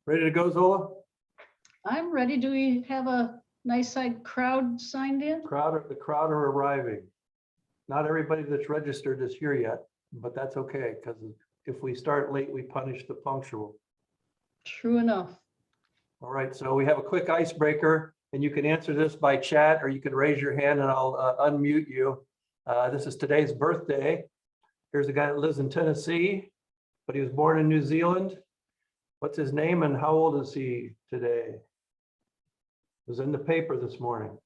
Ready to go, Zola? I'm ready. Do we have a nice side crowd signed in? The crowd are arriving. Not everybody that's registered is here yet, but that's okay, because if we start late, we punish the punctual. True enough. All right, so we have a quick icebreaker, and you can answer this by chat, or you can raise your hand and I'll unmute you. This is today's birthday. Here's a guy that lives in Tennessee, but he was born in New Zealand. What's his name and how old is he today? It was in the paper this morning.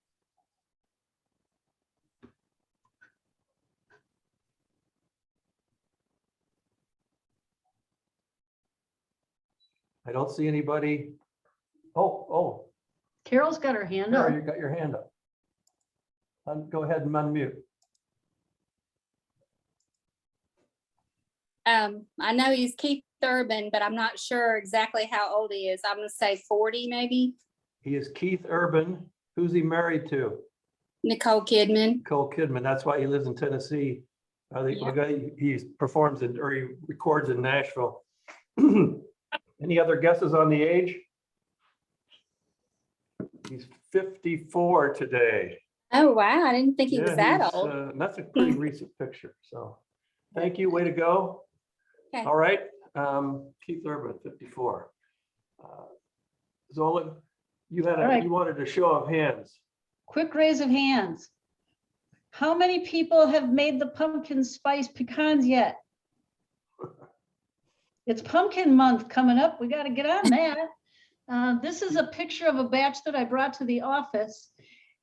I don't see anybody. Oh, Carol's got her hand Carol, up. you got your hand up. Go ahead and unmute. I know he's Keith Urban, but I'm not sure exactly how old he is. I'm gonna say 40 maybe. He is Keith Urban. Who's he married to? Nicole Kidman. Nicole Kidman. That's why he lives in Tennessee. I think he performs in, or he records in Nashville. Any other guesses on the age? He's 54 today. Oh, wow. I didn't think he was Yeah, that old. that's a pretty recent picture. So thank you. Way to go. Okay. All right. Keith Urban, 54. Zola, you had All right. you wanted a show of hands. Quick raise of hands. How many people have made the pumpkin spice pecans yet? It's pumpkin month coming up. We got to get on that. This is a picture of a batch that I brought to the office.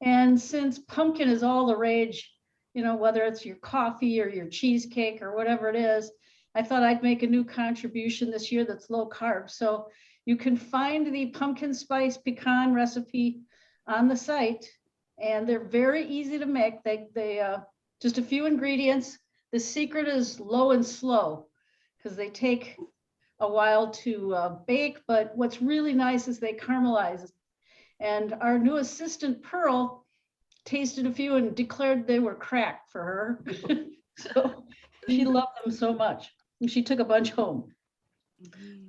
And since pumpkin is all the rage, you know, whether it's your coffee or your cheesecake or whatever it is, I thought I'd make a new contribution this year that's low carb. So you can find the pumpkin spice pecan recipe on the site, and they're very easy to make. They just a few ingredients. The secret is low and slow because they take a while to bake, but what's really nice is they caramelize. And our new assistant Pearl tasted a few and declared they were cracked for her. So she loved them so much. And she took a bunch home.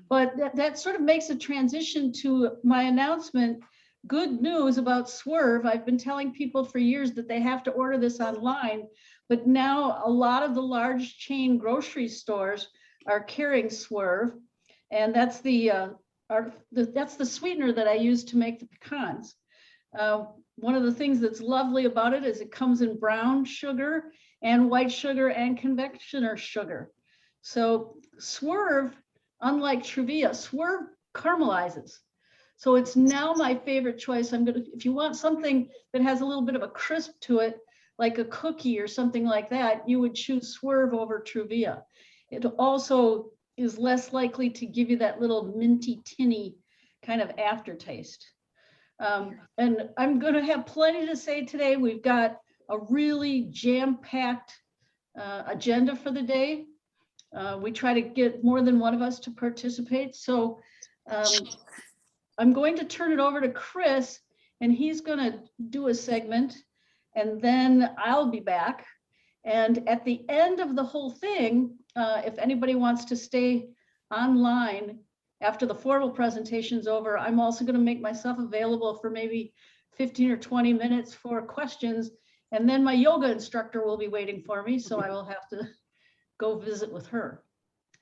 But that sort of makes a transition to my announcement. Good news about Swerve. I've been telling people for years that they have to order this online, but now a lot of the large chain grocery stores are carrying Swerve, and that's that's the sweetener that I use to make the pecans. One of the things that's lovely about it is it comes in brown sugar and white sugar and confectioner sugar. So Swerve, unlike Truvia, Swerve caramelizes. So it's now my favorite choice. If you want something that has a little bit of a crisp to it, like a cookie or something like that, you would choose Swerve over Truvia. It also is less likely to give you that little minty, tinny kind of aftertaste. And I'm going to have plenty to say today. We've got a really jam-packed agenda for the day. We try to get more than one of us to participate. So I'm going to turn it over to Chris, and he's going to do a segment, and then I'll be back. And at the end of the whole thing, if anybody wants to stay online after the formal presentation's over, I'm also going to make myself available for maybe 15 or 20 minutes for questions. And then my yoga instructor will be waiting for me, so I will have to go visit with her.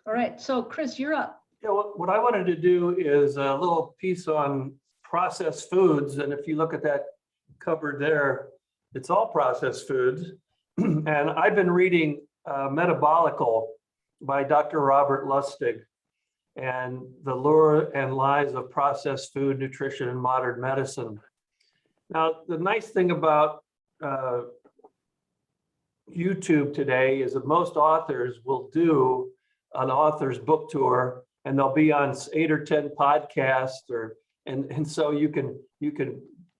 All right, so Chris, you're up. Yeah, what I wanted to do is a little piece on processed foods. And if you look at that covered there, it's all processed foods. And I've been reading Metabolical by Dr. Robert Lustig, and the lure and lies of processed food, nutrition, and modern medicine. Now, the nice thing about YouTube today is that most authors will do an author's book tour, and they'll be on 8 or 10 podcasts, and so you can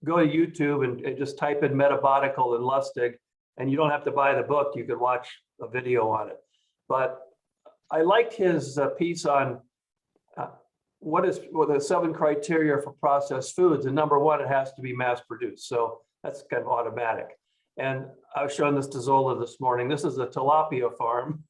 go to YouTube and just type in Metabolical and Lustig, and you don't have to buy the book. You could watch a video on it. But I liked his piece on what are the 7 criteria for processed foods. And number 1, it has to be mass produced. So that's kind of automatic. And I was showing this to Zola this morning. This is a tilapia farm.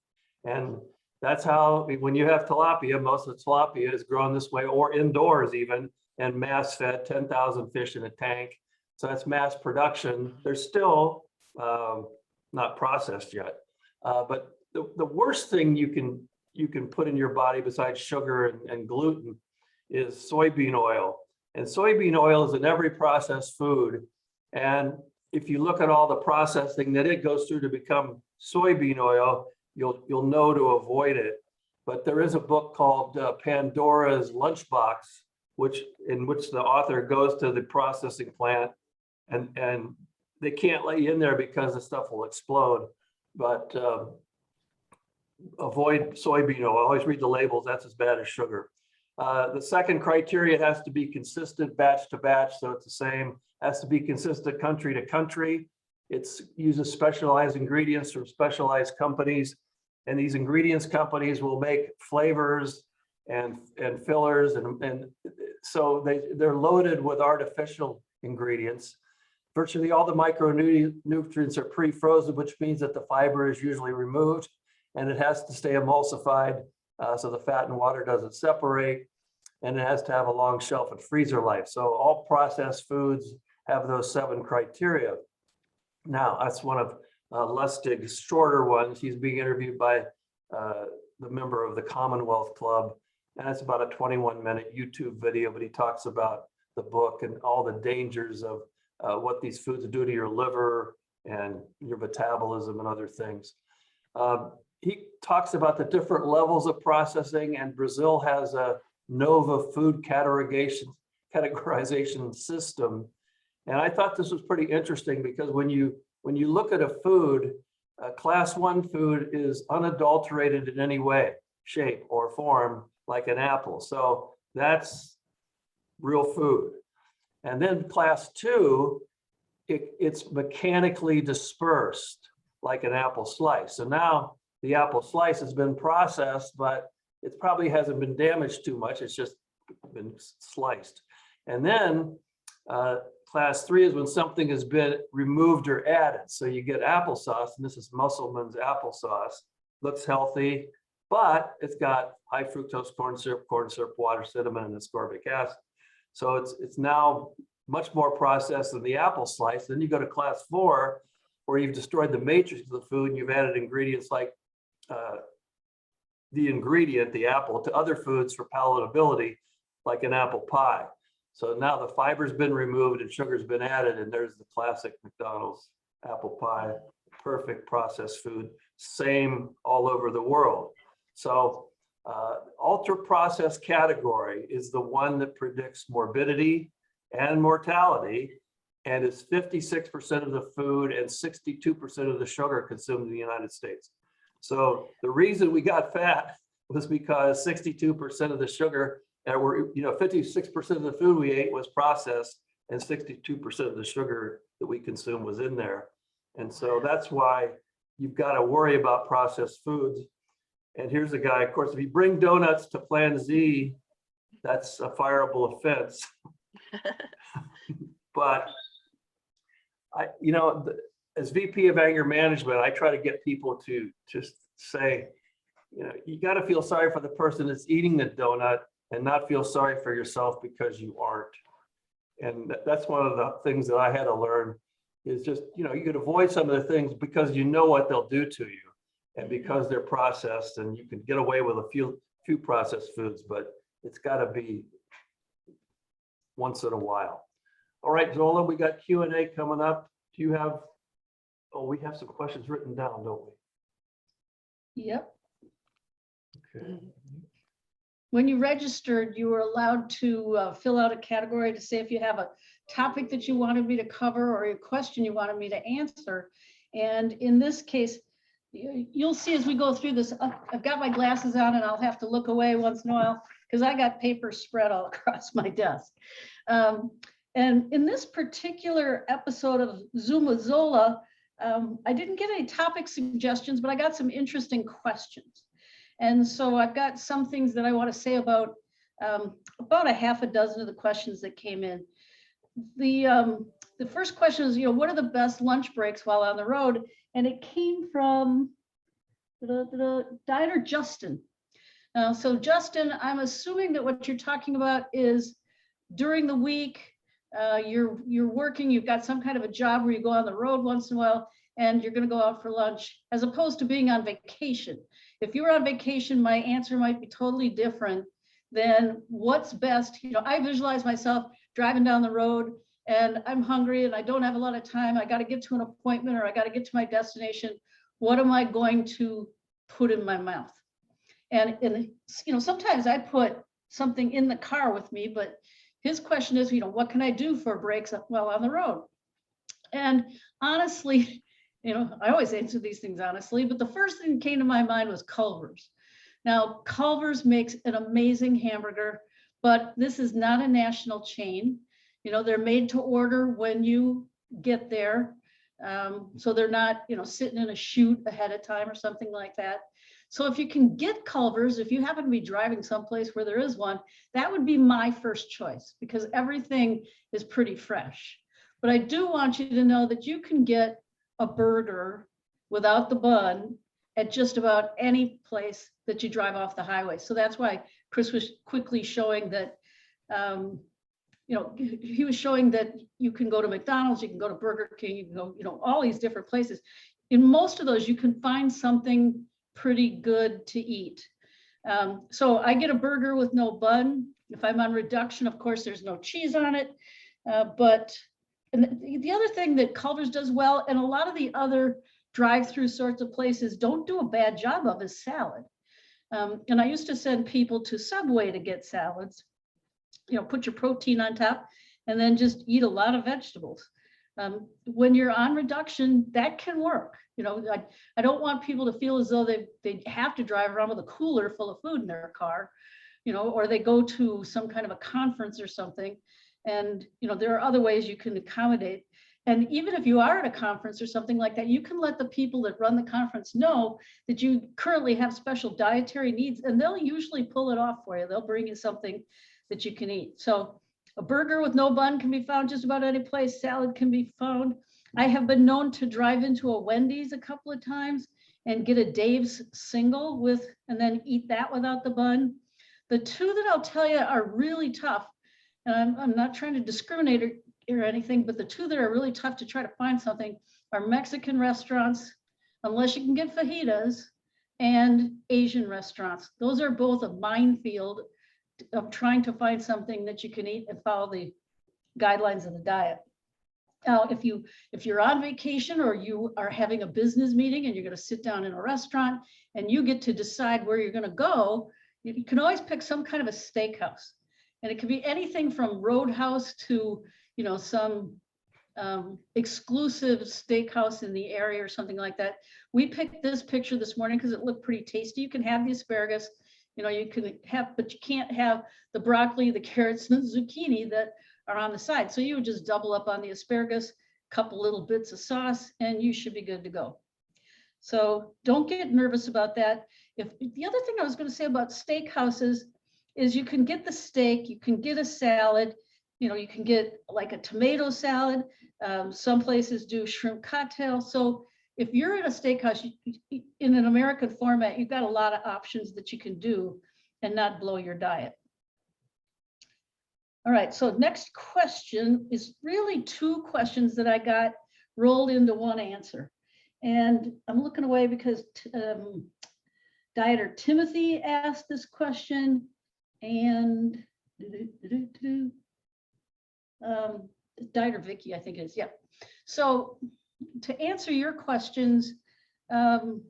And That's how, when you have tilapia, most of the tilapia is grown this way or indoors even, and mass fed 10,000 fish in a tank. So that's mass production. They're still not processed yet. But the worst thing you can put in your body besides sugar and gluten is soybean oil. And soybean oil is in every processed food. And if you look at all the processing that it goes through to become soybean oil, you'll know to avoid it. But there is a book called Pandora's Lunchbox, in which the author goes to the processing plant, and they can't let you in there because the stuff will explode. But avoid soybean oil. Always read the labels. That's as bad as sugar. The second criteria has to be consistent batch to batch, so it's the same. Has to be consistent country to country. It uses specialized ingredients from specialized companies, and these ingredients companies will make flavors and fillers, and so they're loaded with artificial ingredients. Virtually all the micronutrients are pre-frozen, which means that the fiber is usually removed, and it has to stay emulsified so the fat and water doesn't separate, and it has to have a long shelf and freezer life. So all processed foods have those 7 criteria. Now, that's one of Lustig's shorter ones. He's being interviewed by the member of the Commonwealth Club, and it's about a 21-minute YouTube video, but he talks about the book and all the dangers of what these foods do to your liver and your metabolism and other things. He talks about the different levels of processing, and Brazil has a NOVA food categorization system. And I thought this was pretty interesting because when you look at a food, class 1 food is unadulterated in any way, shape, or form, like an apple. So that's real food. And then class 2, it's mechanically dispersed like an apple slice. So now the apple slice has been processed, but it probably hasn't been damaged too much. It's just been sliced. And then class 3 is when something has been removed or added. So you get applesauce, and this is Musselman's applesauce. Looks healthy, but it's got high fructose corn syrup, water, cinnamon, and ascorbic acid. So it's now much more processed than the apple slice. Then you go to class 4, where you've destroyed the matrix of the food, and you've added ingredients like the apple, to other foods for palatability, like an apple pie. So now the fiber's been removed and sugar's been added, and there's the classic McDonald's apple pie, perfect processed food, same all over the world. So ultra processed category is the one that predicts morbidity and mortality, and is 56% of the food and 62% of the sugar consumed in the United States. So the reason we got fat was because 62% of the sugar, and 56% of the food we ate was processed, and 62% of the sugar that we consume was in there. And so that's why you've got to worry about processed foods. And here's a guy, of course, if you bring donuts to Plan Z, that's a fireable offense. But as VP of Anger Management, I try to get people to just say, you got to feel sorry for the person that's eating the donut and not feel sorry for yourself because you aren't. And that's one of the things that I had to learn is just, you could avoid some of the things because you know what they'll do to you, and because they're processed, and you can get away with a few processed foods, but it's got to be once in a while. All right, Zola, we got Q&A coming up. Do you have, we have some questions written down, don't we? Yep. Okay. When you registered, you were allowed to fill out a category to say if you have a topic that you wanted me to cover or a question you wanted me to answer. And in this case, you'll see as we go through this, I've got my glasses on and I'll have to look away once in a while because I got paper spread all across my desk. And in this particular episode of Zoom with Zola, I didn't get any topic suggestions, but I got some interesting questions. And so I've got some things that I want to say about a half a dozen of the questions that came in. The first question is, what are the best lunch breaks while on the road? And it came from Dieter Justin. So Justin, I'm assuming that what you're talking about is during the week, you're working, you've got some kind of a job where you go on the road once in a while and you're going to go out for lunch, as opposed to being on vacation. If you were on vacation, my answer might be totally different than what's best. You know, I visualize myself driving down the road and I'm hungry and I don't have a lot of time. I got to get to an appointment or I got to get to my destination. What am I going to put in my mouth? And you know, sometimes I put something in the car with me, but his question is, you know, what can I do for breaks while on the road? And honestly, you know, I always answer these things honestly, but the first thing that came to my mind was Culver's. Now, Culver's makes an amazing hamburger, but this is not a national chain. You know, they're made to order when you get there. So they're not, you know, sitting in a chute ahead of time or something like that. So if you can get Culver's, if you happen to be driving someplace where there is one, that would be my first choice because everything is pretty fresh. But I do want you to know that you can get a burger without the bun at just about any place that you drive off the highway. So that's why Chris was quickly showing that, you know, he was showing that you can go to McDonald's, you can go to Burger King, you can go, you know, all these different places. In most of those, you can find something pretty good to eat. So I get a burger with no bun. If I'm on reduction, of course, there's no cheese on it. And the other thing that Culver's does well, and a lot of the other drive-through sorts of places don't do a bad job of, is salad. And I used to send people to Subway to get salads. You know, put your protein on top and then just eat a lot of vegetables. When you're on reduction, that can work. You know, I don't want people to feel as though they have to drive around with a cooler full of food in their car, you know, or they go to some kind of a conference or something. And, you know, there are other ways you can accommodate. And even if you are at a conference or something like that, you can let the people that run the conference know that you currently have special dietary needs, and they'll usually pull it off for you. They'll bring you something that you can eat. So a burger with no bun can be found just about any place. Salad can be found. I have been known to drive into a Wendy's a couple of times and get a Dave's single with, and then eat that without the bun. The two that I'll tell you are really tough, and I'm not trying to discriminate or anything, but the two that are really tough to try to find something are Mexican restaurants, unless you can get fajitas, and Asian restaurants. Those are both a minefield of trying to find something that you can eat and follow the guidelines of the diet. Now, if you're on vacation or you are having a business meeting and you're going to sit down in a restaurant and you get to decide where you're going to go, you can always pick some kind of a steakhouse. And it could be anything from Roadhouse to, you know, some exclusive steakhouse in the area or something like that. We picked this picture this morning because it looked pretty tasty. You can have the asparagus, you know, you can have, but you can't have the broccoli, the carrots, and the zucchini that are on the side. So you would just double up on the asparagus, couple little bits of sauce, and you should be good to go. So don't get nervous about that. If the other thing I was going to say about steakhouses is you can get the steak, you can get a salad, you know, you can get like a tomato salad. Some places do shrimp cocktail. So if you're in a steakhouse in an American format, you've got a lot of options that you can do and not blow your diet. All right, so next question is really two questions that I got rolled into one answer. And I'm looking away because Dieter Timothy asked this question, and Dieter Vicky, I think it is, yeah. So to answer your questions, and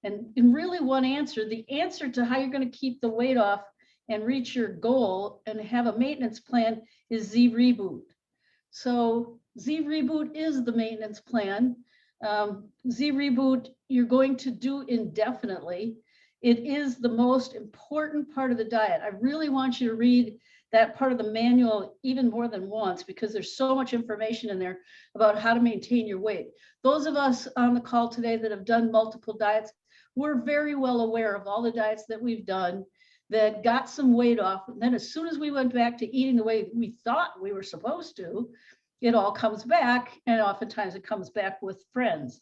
in really one answer, the answer to how you're going to keep the weight off and reach your goal and have a maintenance plan is Z Reboot. So Z Reboot is the maintenance plan. Z Reboot you're going to do indefinitely. It is the most important part of the diet. I really want you to read that part of the manual even more than once, because there's so much information in there about how to maintain your weight. Those of us on the call today that have done multiple diets, we're very well aware of all the diets that we've done that got some weight off. And then as soon as we went back to eating the way we thought we were supposed to, it all comes back, and oftentimes it comes back with friends.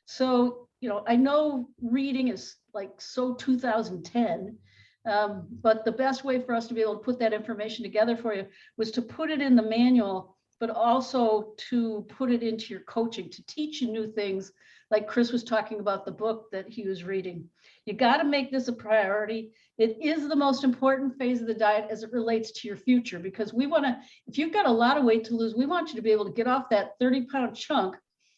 So, I know reading is like so 2010, but the best way for us to be able to put that information together for you was to put it in the manual, but also to put it into your coaching, to teach you new things. Like Chris was talking about the book that he was reading. You got to make this a priority. It is the most important phase of the diet as it relates to your future, because we want to, if you've got a lot of weight to lose, we want you to be able to get off that 30-pound chunk,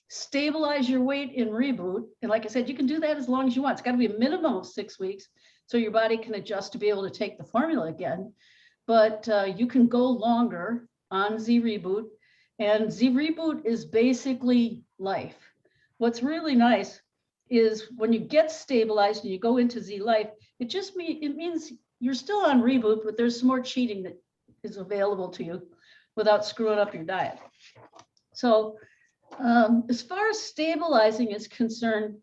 stabilize your weight in Reboot. And like I said, you can do that as long as you want. It's got to be a minimum of 6 weeks so your body can adjust to be able to take the formula again. But you can go longer on Z Reboot. And Z Reboot is basically life. What's really nice is when you get stabilized and you go into Z Life, it means you're still on Reboot, but there's some more cheating that is available to you without screwing up your diet. So as far as stabilizing is concerned,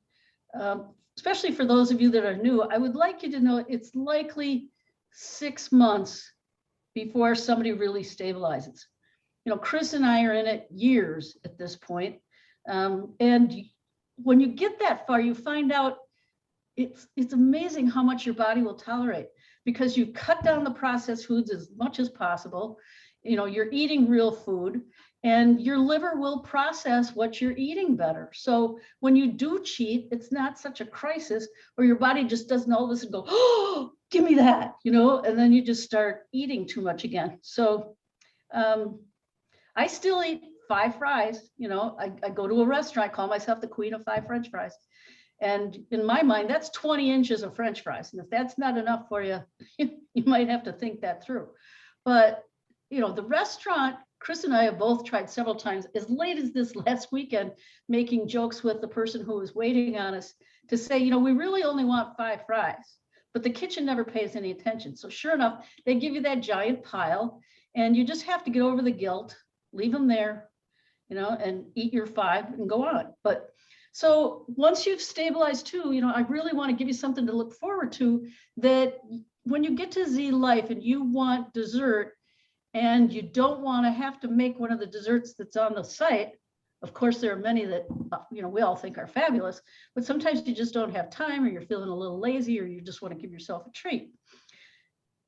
especially for those of you that are new, I would like you to know it's likely 6 months before somebody really stabilizes. Chris and I are in it years at this point. And when you get that far, you find out it's amazing how much your body will tolerate, because you cut down the processed foods as much as possible. You're eating real food, and your liver will process what you're eating better. So when you do cheat, it's not such a crisis, or your body just doesn't all of a sudden go, oh, give me that, and then you just start eating too much again. So I still eat 5 fries. I go to a restaurant, I call myself the queen of 5 French fries. And in my mind, that's 20 inches of French fries. And if that's not enough for you, you might have to think that through. But, the restaurant, Chris and I have both tried several times, as late as this last weekend, making jokes with the person who was waiting on us to say, we really only want 5 fries, but the kitchen never pays any attention. So sure enough, they give you that giant pile, and you just have to get over the guilt, leave them there, and eat your 5 and go on. But so once you've stabilized too, I really want to give you something to look forward to, that when you get to Z Life and you want dessert and you don't want to have to make one of the desserts that's on the site. Of course, there are many that, we all think are fabulous, but sometimes you just don't have time, or you're feeling a little lazy, or you just want to give yourself a treat.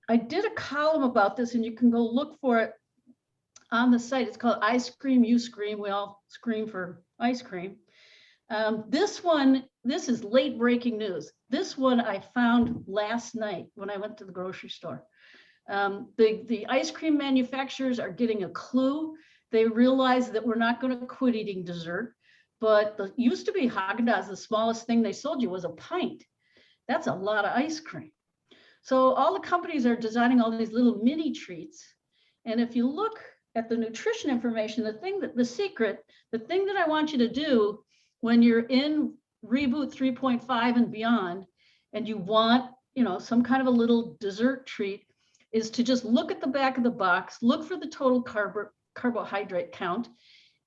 I did a column about this, and you can go look for it on the site. It's called I Scream, You Scream. We all scream for ice cream. This is late breaking news. This one I found last night when I went to the grocery store. The ice cream manufacturers are getting a clue. They realize that we're not going to quit eating dessert, but used to be Haagen-Dazs, the smallest thing they sold you was a pint. That's a lot of ice cream. So all the companies are designing all these little mini treats. And if you look at the nutrition information, the thing that I want you to do when you're in Reboot 3.5 and beyond, and you want, some kind of a little dessert treat, is to just look at the back of the box, look for the total carbohydrate count,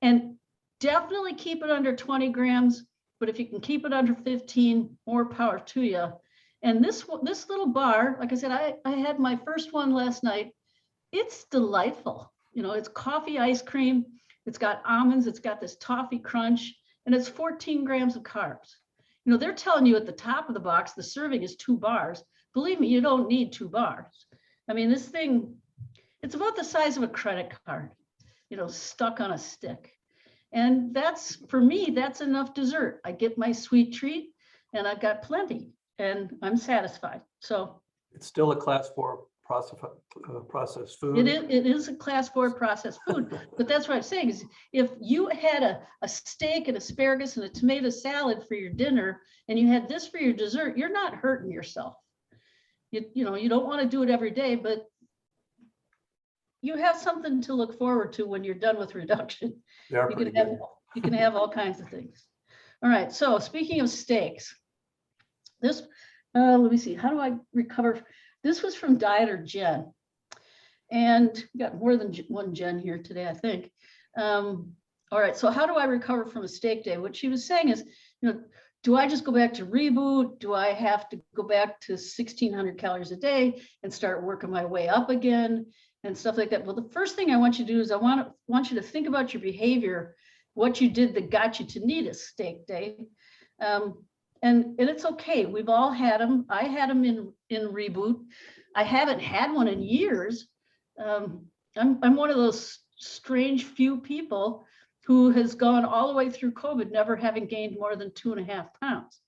and definitely keep it under 20 grams. But if you can keep it under 15, more power to you. And this little bar, like I said, I had my first one last night. It's delightful. It's coffee ice cream. It's got almonds. It's got this toffee crunch, and it's 14 grams of carbs. They're telling you at the top of the box, the serving is 2 bars. Believe me, you don't need 2 bars. I mean, this thing, it's about the size of a credit card, stuck on a stick. And for me, that's enough dessert. I get my sweet treat, and I've got plenty, and I'm satisfied. So It's still a class 4 processed food. it is a class 4 processed food, but that's what I'm saying is, if you had a steak and asparagus and a tomato salad for your dinner, and you had this for your dessert, you're not hurting yourself. You don't want to do it every day, but you have something to look forward to when you're done with reduction. You can have all kinds of things. All right. So speaking of steaks, this, let me see, how do I recover? This was from Dieter Jen, and we got more than one Jen here today, I think. All right. So how do I recover from a steak day? What she was saying is, do I just go back to Reboot? Do I have to go back to 1,600 calories a day and start working my way up again and stuff like that? Well, the first thing I want you to do is I want you to think about your behavior, what you did that got you to need a steak day. And it's okay. We've all had them. I had them in Reboot. I haven't had one in years. I'm one of those strange few people who has gone all the way through COVID, never having gained more than 2.5 pounds.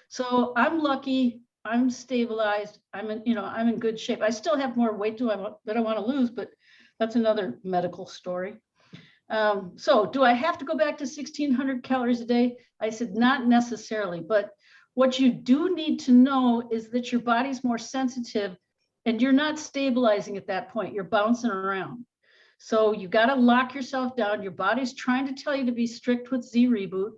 So I'm lucky. I'm stabilized. I'm in good shape. I still have more weight that I want to lose, but that's another medical story. So do I have to go back to 1,600 calories a day? I said, not necessarily, but what you do need to know is that your body's more sensitive and you're not stabilizing at that point. You're bouncing around. So you got to lock yourself down. Your body's trying to tell you to be strict with Z Reboot.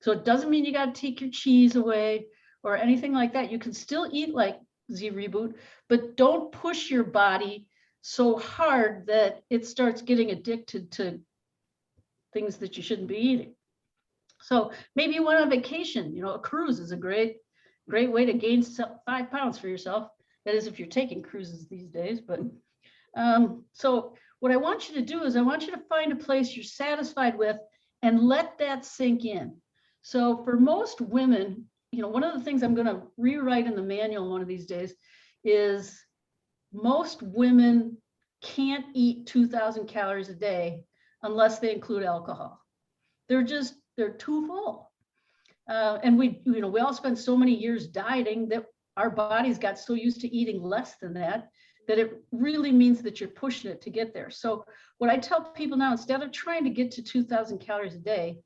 So it doesn't mean you got to take your cheese away or anything like that. You can still eat like Z Reboot, but don't push your body so hard that it starts getting addicted to things that you shouldn't be eating. So maybe you went on vacation, a cruise is a great way to gain 5 pounds for yourself. That is, if you're taking cruises these days. But so what I want you to do is I want you to find a place you're satisfied with and let that sink in. So for most women, one of the things I'm going to rewrite in the manual one of these days is most women can't eat 2,000 calories a day unless they include alcohol. They're too full. And we all spend so many years dieting that our bodies got so used to eating less than that it really means that you're pushing it to get there. So what I tell people now, instead of trying to get to 2,000 calories a day,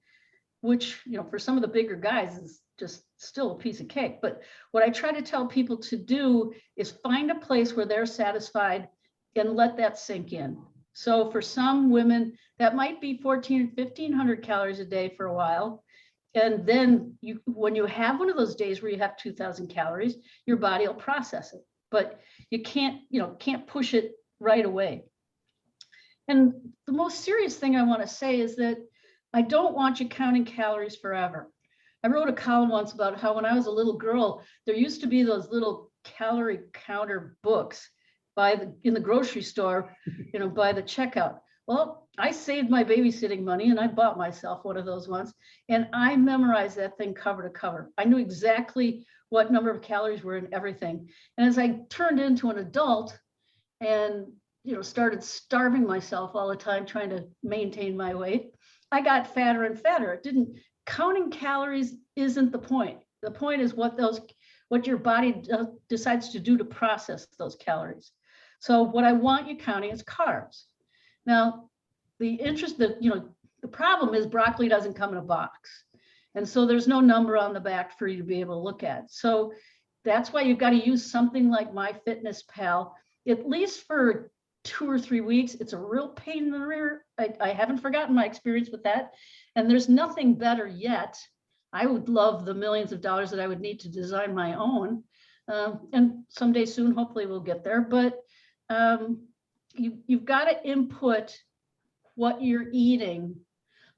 which, for some of the bigger guys is just still a piece of cake. But what I try to tell people to do is find a place where they're satisfied and let that sink in. So for some women, that might be 1,400 or 1,500 calories a day for a while. And then when you have one of those days where you have 2,000 calories, your body will process it. But you can't push it right away. And the most serious thing I want to say is that I don't want you counting calories forever. I wrote a column once about how when I was a little girl, there used to be those little calorie counter books in the grocery store, by the checkout. Well, I saved my babysitting money and I bought myself one of those ones, and I memorized that thing cover to cover. I knew exactly what number of calories were in everything. And as I turned into an adult and started starving myself all the time trying to maintain my weight, I got fatter and fatter. Counting calories isn't the point. The point is what your body decides to do to process those calories. So what I want you counting is carbs. Now, the problem is broccoli doesn't come in a box. And so there's no number on the back for you to be able to look at. So that's why you've got to use something like MyFitnessPal, at least for 2 or 3 weeks. It's a real pain in the rear. I haven't forgotten my experience with that. And there's nothing better yet. I would love the millions of dollars that I would need to design my own. And someday soon, hopefully we'll get there. But you've got to input what you're eating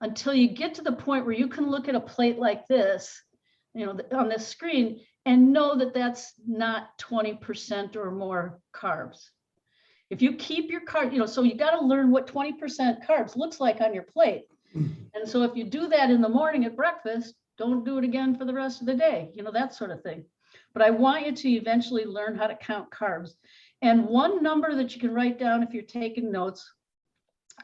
until you get to the point where you can look at a plate like this, on this screen, and know that that's not 20% or more carbs. If you keep your carbs, so you got to learn what 20% carbs looks like on your plate. And so if you do that in the morning at breakfast, don't do it again for the rest of the day, that sort of thing. But I want you to eventually learn how to count carbs. And one number that you can write down if you're taking notes,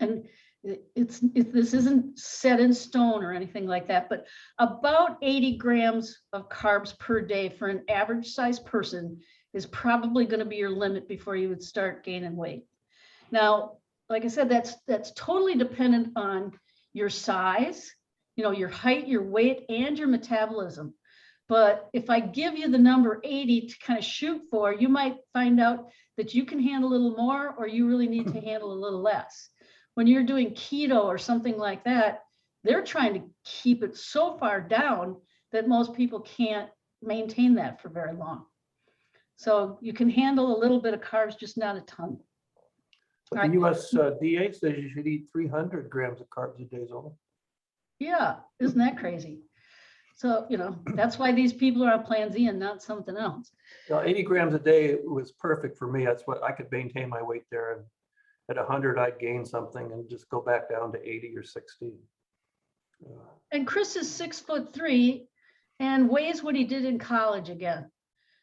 and this isn't set in stone or anything like that, but about 80 grams of carbs per day for an average size person is probably going to be your limit before you would start gaining weight. Now, like I said, that's totally dependent on your size, your height, your weight, and your metabolism. But if I give you the number 80 to kind of shoot for, you might find out that you can handle a little more, or you really need to handle a little less. When you're doing keto or something like that, they're trying to keep it so far down that most people can't maintain that for very long. So you can handle a little bit of carbs, just not a ton. But the USDA says you should eat 300 grams of carbs a day, Zola. Yeah, isn't that crazy? So, that's why these people are on Plan Z and not something else. 80 grams a day was perfect for me. That's what I could maintain my weight there. And at 100, I'd gain something and just go back down to 80 or 60. And Chris is 6'3", and weighs what he did in college again.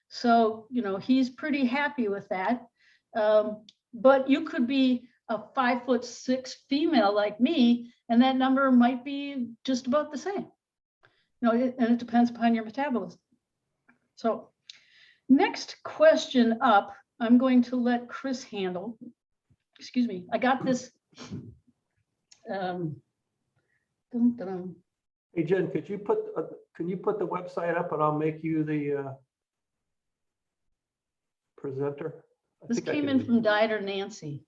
So, you know, he's pretty happy with that. But you could be a 5'6" female like me, and that number might be just about the same. You know, and it depends upon your metabolism. So next question up, I'm going to let Chris handle. Excuse me, I got this. Hey, Jen, could you put, can you put the website up and I'll make you the presenter? This came in from Dieter Nancy.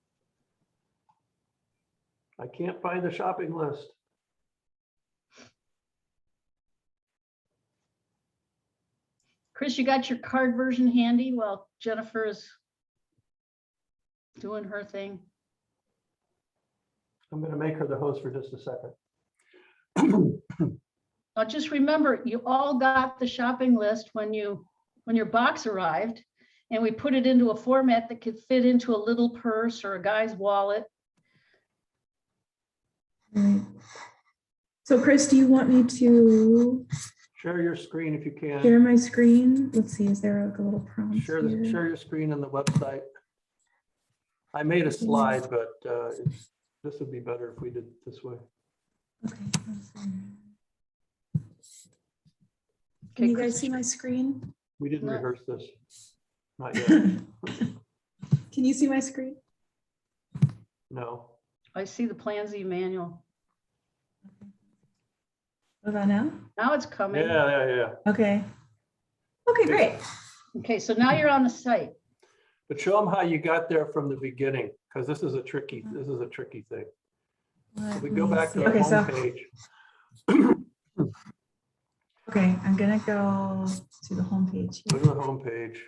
I can't find the shopping list. Chris, you got your card version handy while Jennifer is doing her thing? I'm going to make her the host for just a second. Now, just remember, you all got the shopping list when your box arrived, and we put it into a format that could fit into a little purse or a guy's wallet. Right. So Chris, do you want me to Share your screen if you can. share my screen? Let's see, is there like a little prompt Share here? share your screen on the website. I made a slide, but this would be better if we did it this way. Okay. Let's see. Okay, Can you Chris, guys see my screen? We didn't No. rehearse this. Not yet. Can you see my screen? No. I see the Plan Z manual. What about now? Now it's coming. Yeah. Okay. Okay, great. Okay, so now you're on the site. But show them how you got there from the beginning, because this is a tricky thing. So Let we go me back see. to the Okay, so home page. okay, I'm gonna go to the home page. Go to the home page.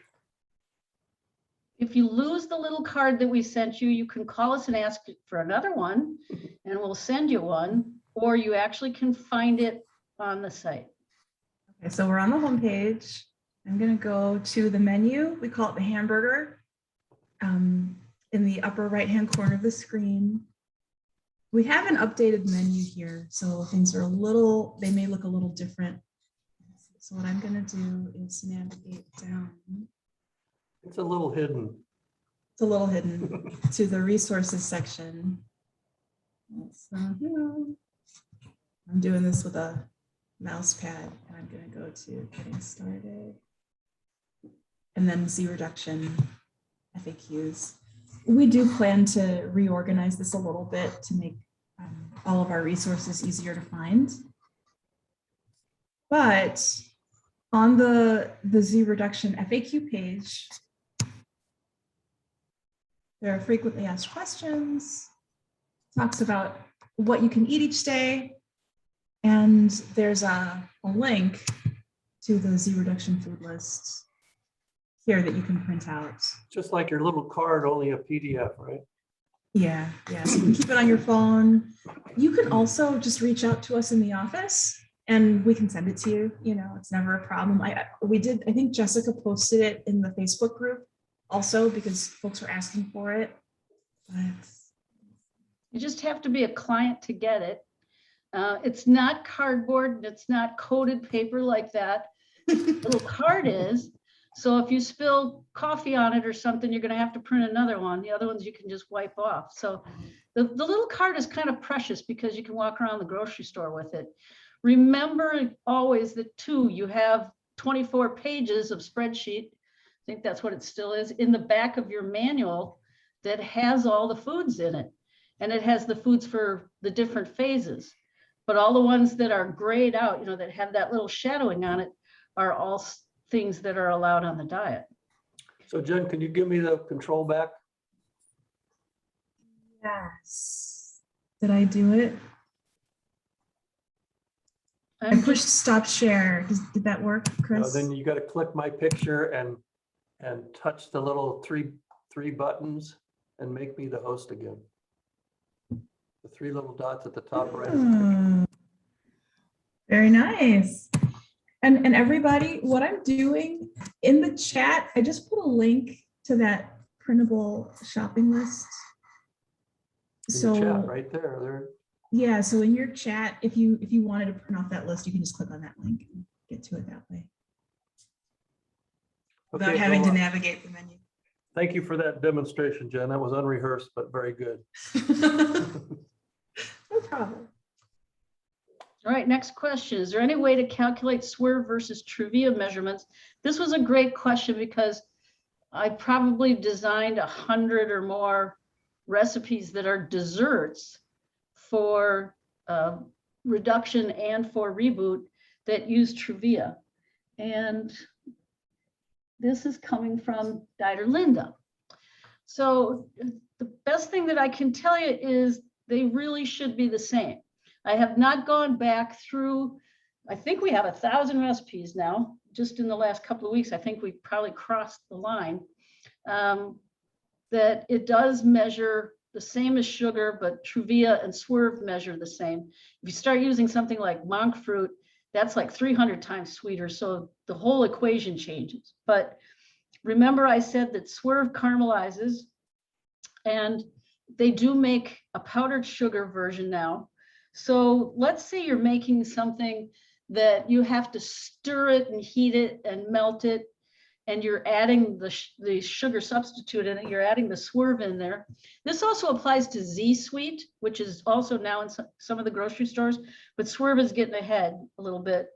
If you lose the little card that we sent you, you can call us and ask for another one, and we'll send you one, or you actually can find it on the site. Okay, so we're on the home page. I'm gonna go to the menu. We call it the hamburger. In the upper right-hand corner of the screen. We have an updated menu here, so things are they may look a little different. So what I'm gonna do is navigate down. It's a little hidden. It's a little hidden to the resources section. So I'm doing this with a mouse pad, and I'm gonna go to getting started. And then Z reduction FAQs. We do plan to reorganize this a little bit to make all of our resources easier to find. But on the Z reduction FAQ page, there are frequently asked questions, talks about what you can eat each day, and there's a link to the Z reduction food list here that you can print out. Just like your little card, only a PDF, right? Yeah, so you can keep it on your phone. You can also just reach out to us in the office and we can send it to you. You know, it's never a problem. I think Jessica posted it in the Facebook group also because folks were asking for it. But You just have to be a client to get it. It's not cardboard, and it's not coated paper like that. The little card is. So if you spill coffee on it or something, you're going to have to print another one. The other ones you can just wipe off. So the little card is kind of precious because you can walk around the grocery store with it. Remember always that too, you have 24 pages of spreadsheet. I think that's what it still is in the back of your manual that has all the foods in it. And it has the foods for the different phases. But all the ones that are grayed out, you know, that have that little shadowing on it are all things that are allowed on the diet. So Jen, can you give me the control back? yes. Did I do it? I I'm pushed stop share. Did that work, Chris? Then you got to click my picture and touch the little three buttons and make me the host again. The three little dots at the top right of the picture. Oh, very nice. And everybody, what I'm doing in the chat, I just put a link to that printable shopping list. In the chat right there. Yeah, so in your chat, if you wanted to print off that list, you can just click on that link and get get to it that way without Okay, having to Zola, navigate the menu. thank you for that demonstration, Jen. That was unrehearsed, but very good. No problem. All right, next question. Is there any way to calculate swerve versus Truvia measurements? This was a great question because I probably designed 100 or more recipes that are desserts for reduction and for reboot that use Truvia. And this is coming from Dieter Linda. So the best thing that I can tell you is they really should be the same. I have not gone back through, I think we have 1,000 recipes now, just in the last couple of weeks. I think we probably crossed the line. That it does measure the same as sugar, but Truvia and Swerve measure the same. If you start using something like monk fruit, that's like 300 times sweeter. So the whole equation changes. But remember I said that Swerve caramelizes, and they do make a powdered sugar version now. So let's say you're making something that you have to stir it and heat it and melt it, and you're adding the sugar substitute in it, you're adding the Swerve in there. This also applies to Z Sweet, which is also now in some of the grocery stores, but Swerve is getting ahead a little bit.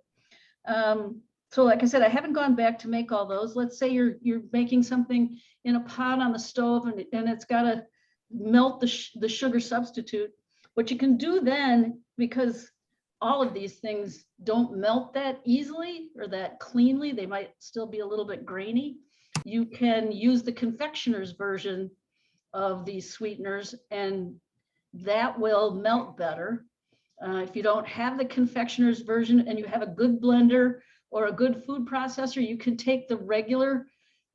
So like I said, I haven't gone back to make all those. Let's say you're making something in a pot on the stove, and it's got to melt the sugar substitute. What you can do then, because all of these things don't melt that easily or that cleanly, they might still be a little bit grainy. You can use the confectioner's version of these sweeteners, and that will melt better. If you don't have the confectioner's version and you have a good blender or a good food processor, you can take the regular,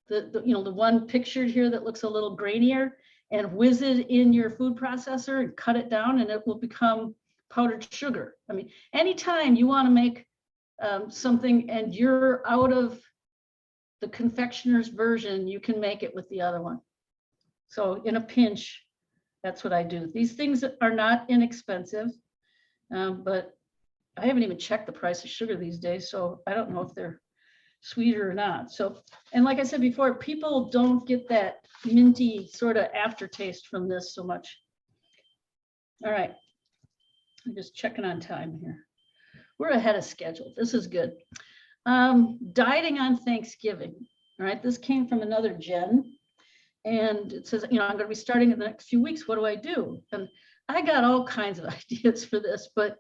the one pictured here that looks a little grainier, and whiz it in your food processor and cut it down, and it will become powdered sugar. I mean, anytime you want to make something and you're out of the confectioner's version, you can make it with the other one. So in a pinch, that's what I do. These things are not inexpensive, but I haven't even checked the price of sugar these days, so I don't know if they're sweeter or not. So, and like I said before, people don't get that minty sort of aftertaste from this so much. All right, I'm just checking on time here. We're ahead of schedule. This is good. Dieting on Thanksgiving. All right, this came from another Jen, and it says, I'm going to be starting in the next few weeks. What do I do? And I got all kinds of ideas for this, but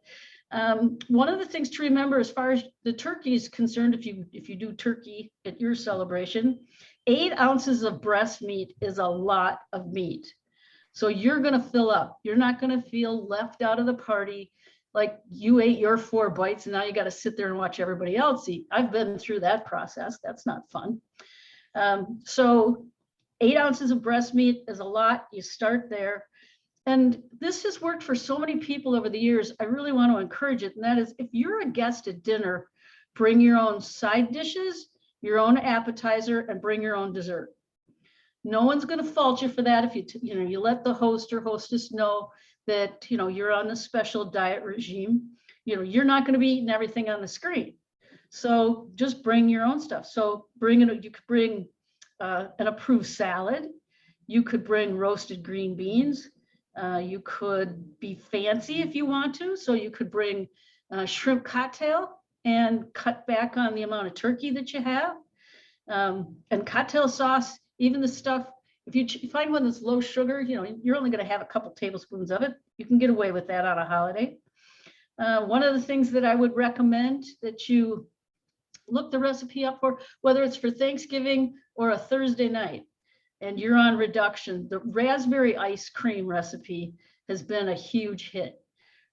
one of the things to remember as far as the turkey is concerned, if you do turkey at your celebration, 8 ounces of breast meat is a lot of meat. So you're going to fill up. You're not going to feel left out of the party like you ate your 4 bites and now you got to sit there and watch everybody else eat. I've been through that process. That's not fun. So 8 ounces of breast meat is a lot. You start there. And this has worked for so many people over the years. I really want to encourage it. And that is, if you're a guest at dinner, bring your own side dishes, your own appetizer, and bring your own dessert. No one's going to fault you for that if you let the host or hostess know that you're on a special diet regime. You're not going to be eating everything on the screen. So just bring your own stuff. So you could bring an approved salad. You could bring roasted green beans. You could be fancy if you want to. So you could bring shrimp cocktail and cut back on the amount of turkey that you have. And cocktail sauce, even the stuff, if you find one that's low sugar, you're only going to have a couple tablespoons of it. You can get away with that on a holiday. One of the things that I would recommend that you look the recipe up for, whether it's for Thanksgiving or a Thursday night, and you're on reduction, the raspberry ice cream recipe has been a huge hit.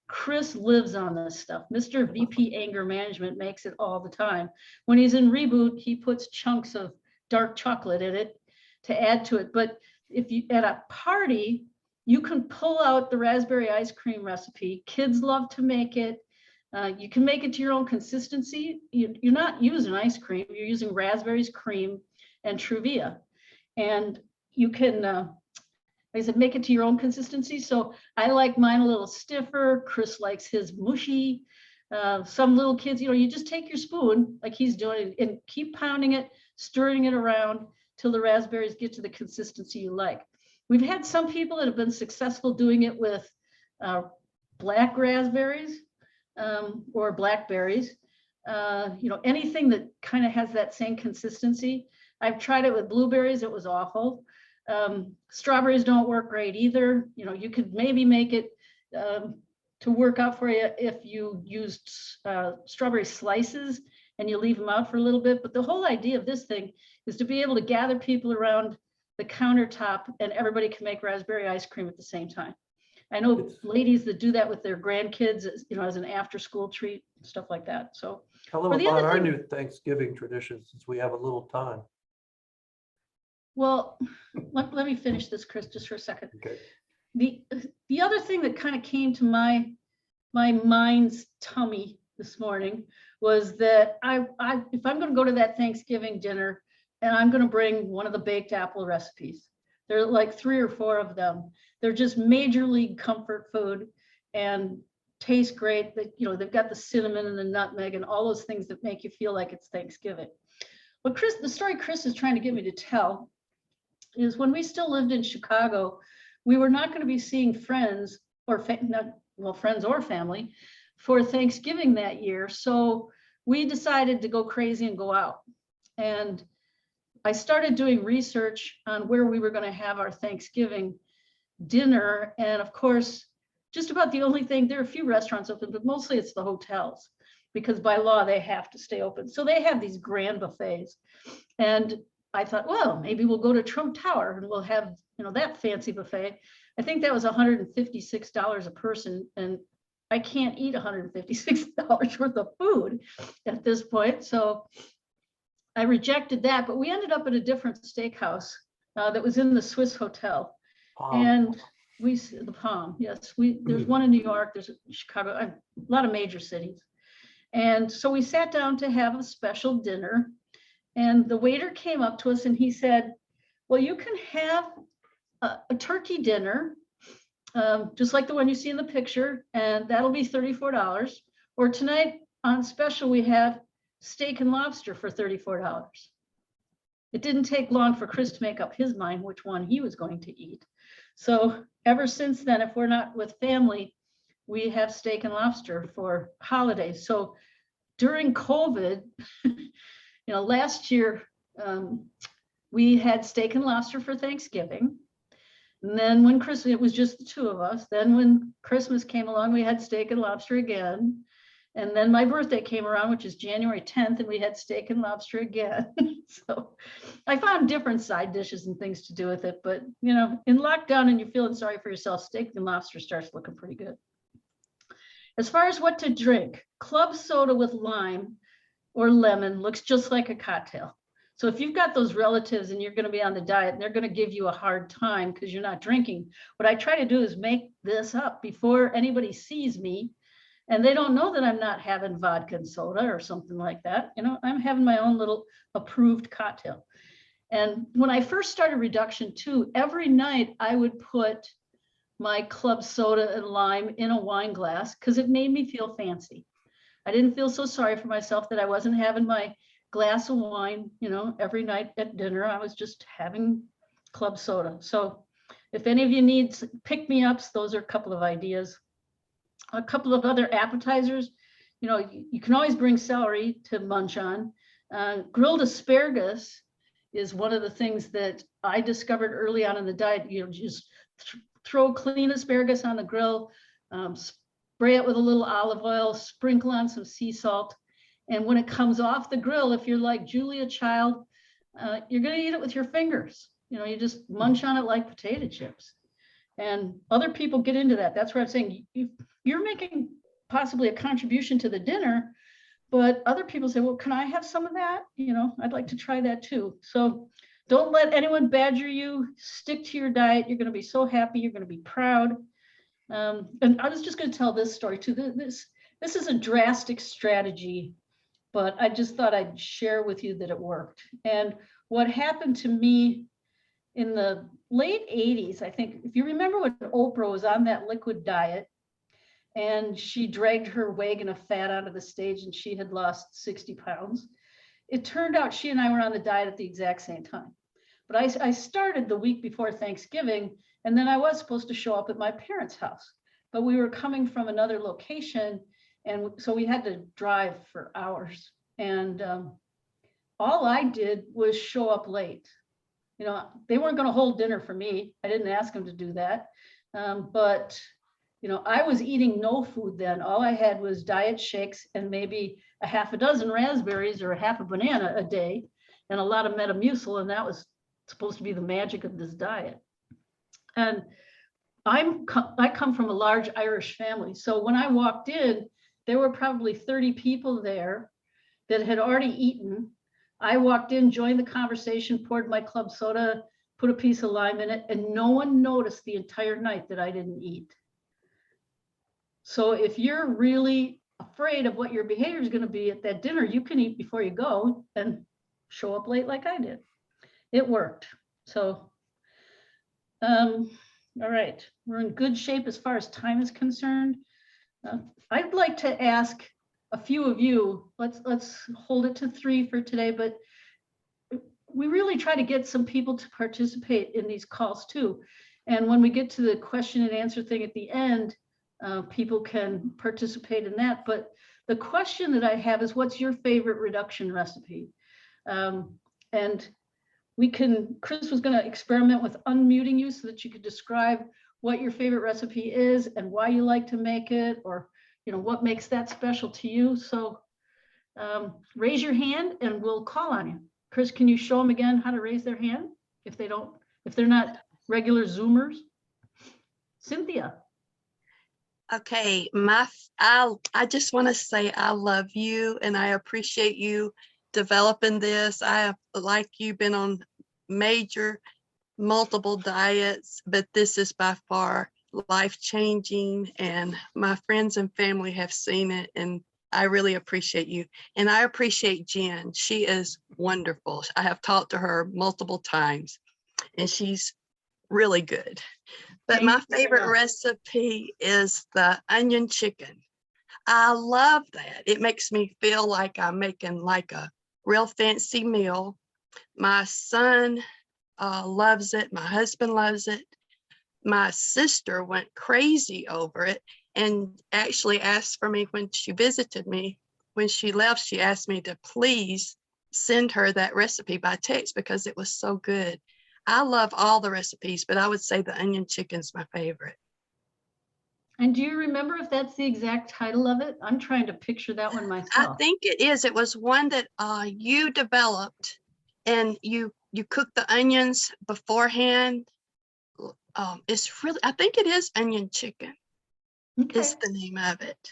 Chris lives on this stuff. Mr. VP Anger Management makes it all the time. When he's in Reboot, he puts chunks of dark chocolate in it to add to it. But if you at a party, you can pull out the raspberry ice cream recipe. Kids love to make it. You can make it to your own consistency. You're not using ice cream. You're using raspberries, cream, and Truvia. And you can, like I said, make it to your own consistency. So I like mine a little stiffer. Chris likes his mushy. Some little kids, you just take your spoon like he's doing and keep pounding it, stirring it around till the raspberries get to the consistency you like. We've had some people that have been successful doing it with black raspberries or blackberries. Anything that kind of has that same consistency. I've tried it with blueberries. It was awful. Strawberries don't work great either. You could maybe make it to work out for you if you used strawberry slices and you leave them out for a little bit. But the whole idea of this thing is to be able to gather people around the countertop and everybody can make raspberry ice cream at the same time. I know ladies that do that with their grandkids, as an after-school treat, stuff like that. So Tell them about our new Thanksgiving tradition, since we have a little time. Well, let me finish this, Chris, just for a second. Okay. The other thing that kind of came to my mind's tummy this morning was that if I'm going to go to that Thanksgiving dinner and I'm going to bring one of the baked apple recipes, there are like 3 or 4 of them. They're just major league comfort food and taste great. That they've got the cinnamon and the nutmeg and all those things that make you feel like it's Thanksgiving. But the story Chris is trying to get me to tell is when we still lived in Chicago, we were not going to be seeing friends or friends or family for Thanksgiving that year. So we decided to go crazy and go out. And I started doing research on where we were going to have our Thanksgiving dinner. And of course, just about the only thing, there are a few restaurants open, but mostly it's the hotels, because by law they have to stay open. So they have these grand buffets. And I thought, well, maybe we'll go to Trump Tower and we'll have, that fancy buffet. I think that was $156 a person. And I can't eat $156 worth of food at this point. So I rejected that, but we ended up at a different steakhouse that was in the Swiss Hotel. And the Palm, yes, there's one in New York, there's Chicago, a lot of major cities. And so we sat down to have a special dinner, and the waiter came up to us and he said, well, you can have a turkey dinner, just like the one you see in the picture, and that'll be $34. Or tonight on special, we have steak and lobster for $34. It didn't take long for Chris to make up his mind which one he was going to eat. So ever since then, if we're not with family, we have steak and lobster for holidays. So during COVID, last year, we had steak and lobster for Thanksgiving. And then when Christmas, it was just the 2 of us. Then when Christmas came along, we had steak and lobster again. And then my birthday came around, which is January 10th, and we had steak and lobster again. So I found different side dishes and things to do with it. But, in lockdown and you're feeling sorry for yourself, steak and lobster starts looking pretty good. As far as what to drink, club soda with lime or lemon looks just like a cocktail. So if you've got those relatives and you're going to be on the diet and they're going to give you a hard time because you're not drinking, what I try to do is make this up before anybody sees me. And they don't know that I'm not having vodka and soda or something like that. I'm having my own little approved cocktail. And when I first started Reduction 2, every night I would put my club soda and lime in a wine glass because it made me feel fancy. I didn't feel so sorry for myself that I wasn't having my glass of wine, every night at dinner. I was just having club soda. So if any of you need pick-me-ups, those are a couple of ideas. A couple of other appetizers, you can always bring celery to munch on. Grilled asparagus is one of the things that I discovered early on in the diet. Just throw clean asparagus on the grill, spray it with a little olive oil, sprinkle on some sea salt. And when it comes off the grill, if you're like Julia Child, you're going to eat it with your fingers. You just munch on it like potato chips. And other people get into that. That's where I'm saying you're making possibly a contribution to the dinner, but other people say, well, can I have some of that? I'd like to try that too. So don't let anyone badger you. Stick to your diet. You're going to be so happy. You're going to be proud. And I was just going to tell this story too. This is a drastic strategy, but I just thought I'd share with you that it worked. And what happened to me in the late 80s, I think, if you remember when Oprah was on that liquid diet, and she dragged her wagon of fat out of the stage, and she had lost 60 pounds. It turned out she and I were on the diet at the exact same time. But I started the week before Thanksgiving, and then I was supposed to show up at my parents' house. But we were coming from another location, and so we had to drive for hours. And all I did was show up late. You know, they weren't going to hold dinner for me. I didn't ask them to do that. But, you know, I was eating no food then. All I had was diet shakes and maybe a half a dozen raspberries or a half a banana a day and a lot of Metamucil. And that was supposed to be the magic of this diet. And I come from a large Irish family. So when I walked in, there were probably 30 people there that had already eaten. I walked in, joined the conversation, poured my club soda, put a piece of lime in it, and no one noticed the entire night that I didn't eat. So if you're really afraid of what your behavior is going to be at that dinner, you can eat before you go and show up late like I did. It worked. So, all right, we're in good shape as far as time is concerned. I'd like to ask a few of you, let's hold it to 3 for today, but we really try to get some people to participate in these calls too. And when we get to the question and answer thing at the end, people can participate in that. But the question that I have is, what's your favorite reduction recipe? And Chris was going to experiment with unmuting you so that you could describe what your favorite recipe is and why you like to make it, or you know, what makes that special to you. So raise your hand and we'll call on you. Chris, can you show them again how to raise their hand if they're not regular Zoomers? Cynthia. Okay, I just want to say I love you and I appreciate you developing this. I have, like you, been on multiple diets, but this is by far life-changing, and my friends and family have seen it, and I really appreciate you. And I appreciate Jen. She is wonderful. I have talked to her multiple times and she's really good. But my favorite recipe is the onion chicken. I love that. It makes me feel like I'm making like a real fancy meal. My son loves it. My husband loves it. My sister went crazy over it and actually asked for me when she visited me. When she left, she asked me to please send her that recipe by text because it was so good. I love all the recipes, but I would say the onion chicken's my favorite. And do you remember if that's the exact title of it? I'm trying to picture that one myself. I think it is. It was one that you developed, and you cook the onions beforehand. It's really, I think it is onion chicken. Okay. Is the name of it.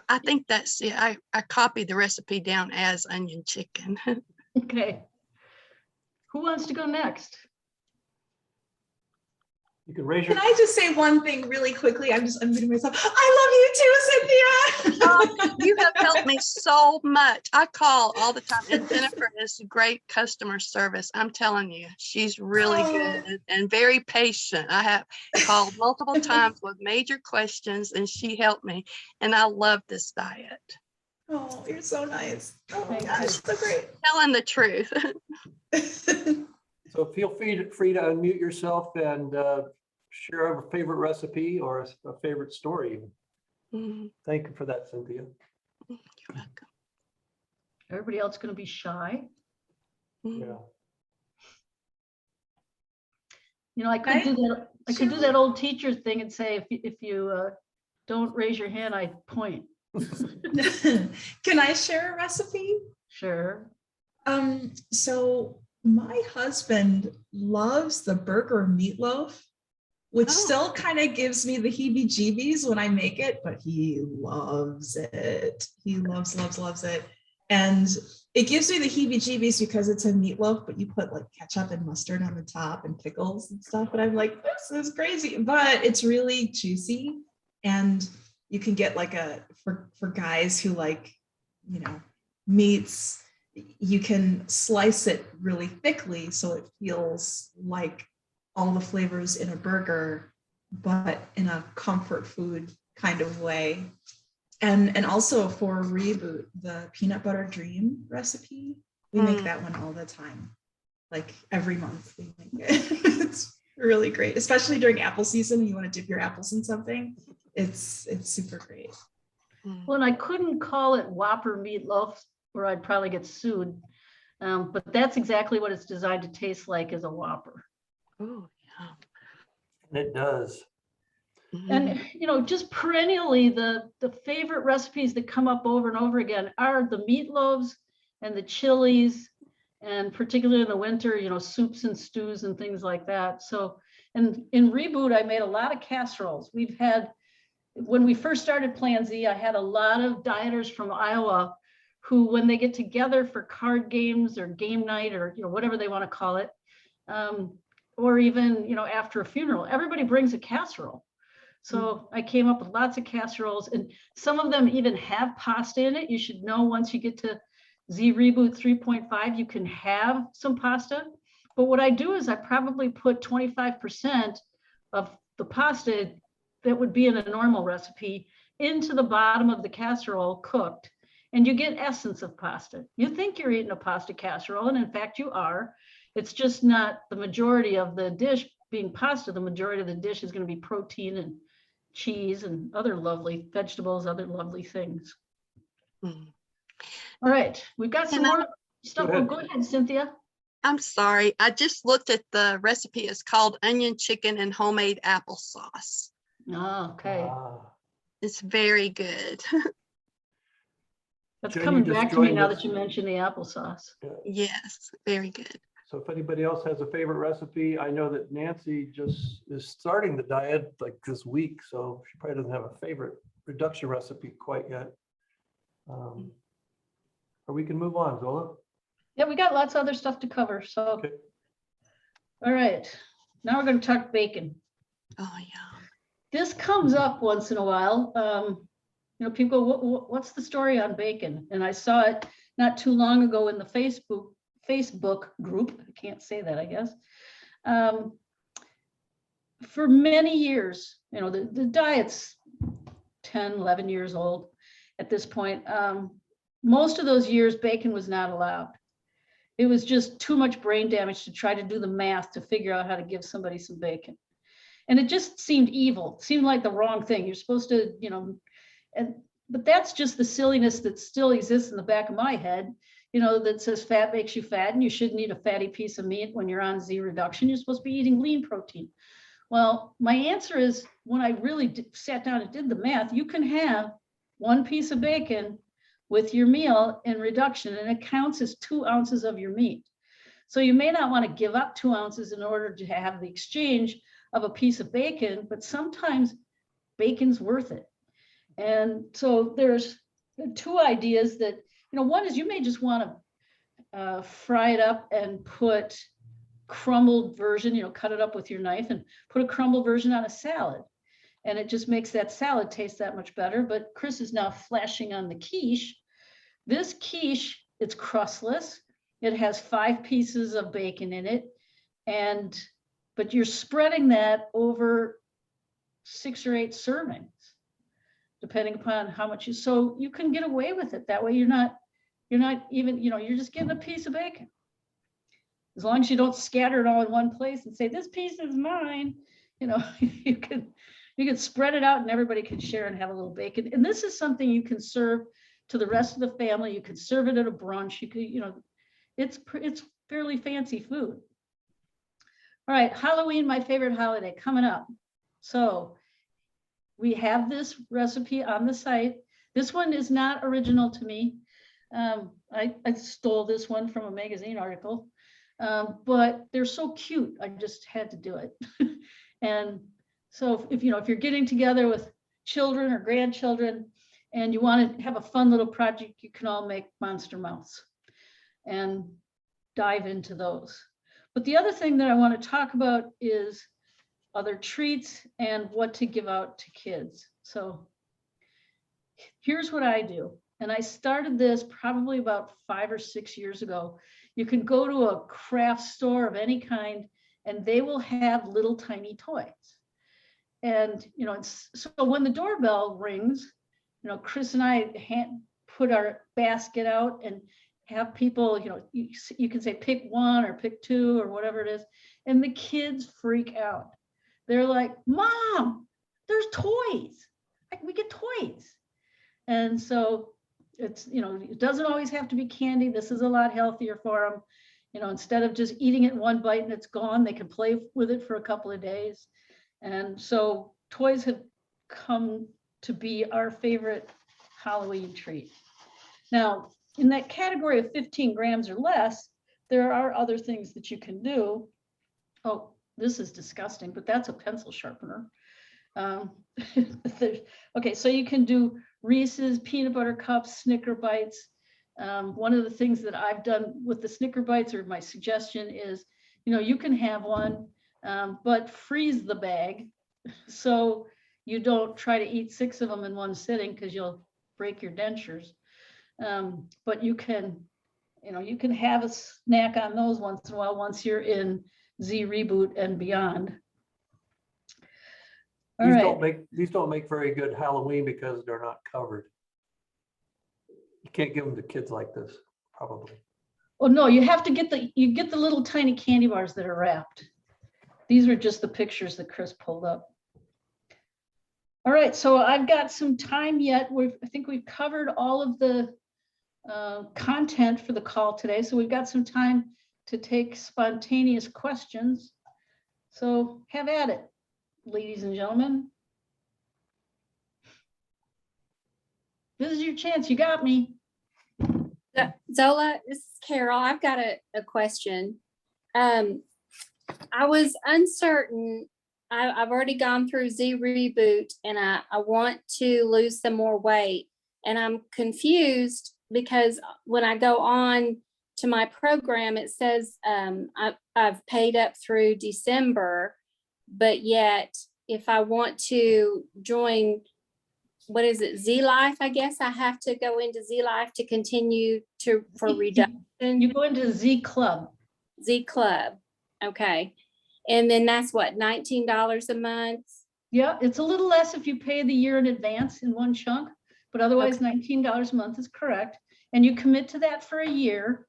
I think that's it. I copied the recipe down as onion chicken. Okay. Who wants to go next? You can raise your. Can I just say one thing really quickly? I'm unmuting myself. I love you too, Cynthia. You have helped me so much. I call all the time, and Jennifer is great customer service. I'm telling you, she's really good and very patient. I have called multiple times with major questions, and she helped me. And I love this diet. Oh, you're so nice. Oh my Thank gosh, you. so great. Telling the truth. So feel free to unmute yourself and share a favorite recipe or a favorite story. Mhm. Thank you for that, Cynthia. You're welcome. Everybody else going to be shy? Mhm. Yeah. You know, I could do that. I could do that old teacher thing and say, if you don't raise your hand, I point. Can I share a recipe? Sure. So my husband loves the burger meatloaf, which still kind of gives me the heebie-jeebies when I make it, but he loves it. He loves it. And it gives me the heebie-jeebies because it's a meatloaf, but you put like ketchup and mustard on the top and pickles and stuff. And I'm like, this is crazy, but it's really juicy. And you can get like for guys who like, you know, meats, you can slice it really thickly so it feels like all the flavors in a burger, but in a comfort food kind of way. And also for Reboot, the peanut butter dream recipe, we make that one all the time. Like every month we make it. It's really great, especially during apple season. You want to dip your apples in something. It's super great. Well, and I couldn't call it Whopper meatloaf or I'd probably get sued. But that's exactly what it's designed to taste like as a Whopper. Oh, yeah. And it does. And, you know, just perennially, the favorite recipes that come up over and over again are the meatloaves and the chilies, and particularly in the winter, you know, soups and stews and things like that. So, and in Reboot, I made a lot of casseroles. We've had, when we first started Plan Z, I had a lot of dieters from Iowa who, when they get together for card games or game night or, you know, whatever they want to call it, or even, you know, after a funeral, everybody brings a casserole. So I came up with lots of casseroles, and some of them even have pasta in it. You should know once you get to Z Reboot 3.5, you can have some pasta. But what I do is I probably put 25% of the pasta that would be in a normal recipe into the bottom of the casserole cooked, and you get essence of pasta. You think you're eating a pasta casserole, and in fact you are. It's just not the majority of the dish being pasta. The majority of the dish is going to be protein and cheese and other lovely vegetables, other lovely things. All right, we've got some more stuff. Go ahead. Go ahead, Cynthia. I'm sorry. I just looked at the recipe. It's called onion chicken and homemade applesauce. Oh, okay. It's very good. That's Jen, you coming just back to me joined now us. that you mentioned the applesauce. Yes, very good. So if anybody else has a favorite recipe, I know that Nancy just is starting the diet like this week, so she probably doesn't have a favorite reduction recipe quite yet. Or we can move on, Zola. Yeah, we got lots of other stuff to cover. So, Okay. All right, now we're going to talk bacon. Oh, yeah. This comes up once in a while. You know, people go, what's the story on bacon? And I saw it not too long ago in the Facebook group. I can't say that, I guess. For many years, you know, the diet's 10, 11 years old at this point. Most of those years, bacon was not allowed. It was just too much brain damage to try to do the math to figure out how to give somebody some bacon. And it just seemed evil. It seemed like the wrong thing. You're supposed to, you know, but that's just the silliness that still exists in the back of my head, you know, that says fat makes you fat and you shouldn't eat a fatty piece of meat when you're on Z reduction. You're supposed to be eating lean protein. Well, my answer is, when I really sat down and did the math, you can have one piece of bacon with your meal in reduction, and it counts as 2 ounces of your meat. So you may not want to give up 2 ounces in order to have the exchange of a piece of bacon, but sometimes bacon's worth it. And so there's 2 ideas that, you know, one is you may just want to fry it up and put crumbled version, you know, cut it up with your knife and put a crumbled version on a salad. And it just makes that salad taste that much better. But Chris is now flashing on the quiche. This quiche, it's crustless. It has 5 pieces of bacon in it. But you're spreading that over 6 or 8 servings, depending upon how much so you can get away with it. That way you're not even, you know, you're just getting a piece of bacon. As long as you don't scatter it all in one place and say, this piece is mine, you know, you can spread it out and everybody can share and have a little bacon. And this is something you can serve to the rest of the family. You could serve it at a brunch. You could, you know, it's fairly fancy food. All right, Halloween, my favorite holiday, coming up. So we have this recipe on the site. This one is not original to me. I stole this one from a magazine article, but they're so cute. I just had to do it. And so if you're getting together with children or grandchildren and you want to have a fun little project, you can all make monster mouths and dive into those. But the other thing that I want to talk about is other treats and what to give out to kids. So here's what I do. And I started this probably about 5 or 6 years ago. You can go to a craft store of any kind and they will have little tiny toys. And, so when the doorbell rings, Chris and I put our basket out and have people, you can say pick one or pick two or whatever it is. And the kids freak out. They're like, Mom, there's toys. We get toys. And so it's, it doesn't always have to be candy. This is a lot healthier for them. Instead of just eating it one bite and it's gone, they can play with it for a couple of days. And so toys have come to be our favorite Halloween treat. Now, in that category of 15 grams or less, there are other things that you can do. Oh, this is disgusting, but that's a pencil sharpener. Okay, so you can do Reese's, peanut butter cups, Snicker bites. One of the things that I've done with the Snicker bites, or my suggestion is, you can have one, but freeze the bag so you don't try to eat 6 of them in one sitting because you'll break your dentures. But you can have a snack on those once in a while once you're in Z Reboot and beyond. All right. These don't make very good Halloween because they're not covered. You can't give them to kids like this, probably. Oh no, you have to get the little tiny candy bars that are wrapped. These are just the pictures that Chris pulled up. All right, so I've got some time yet. I think we've covered all of the content for the call today. So we've got some time to take spontaneous questions. So have at it, ladies and gentlemen. This is your chance. You got me. Zola, this is Carol. I've got a question. I was uncertain. I've already gone through Z Reboot and I want to lose some more weight. And I'm confused because when I go on to my program, it says I've paid up through December, but yet if I want to join, what is it, Z Life, I guess I have to go into Z Life to continue for reduction. You go into Z Club. Z Club, okay. And then that's what, $19 a month? Yeah, it's a little less if you pay the year in advance in one chunk, but otherwise Okay. $19 a month is correct. And you commit to that for a year.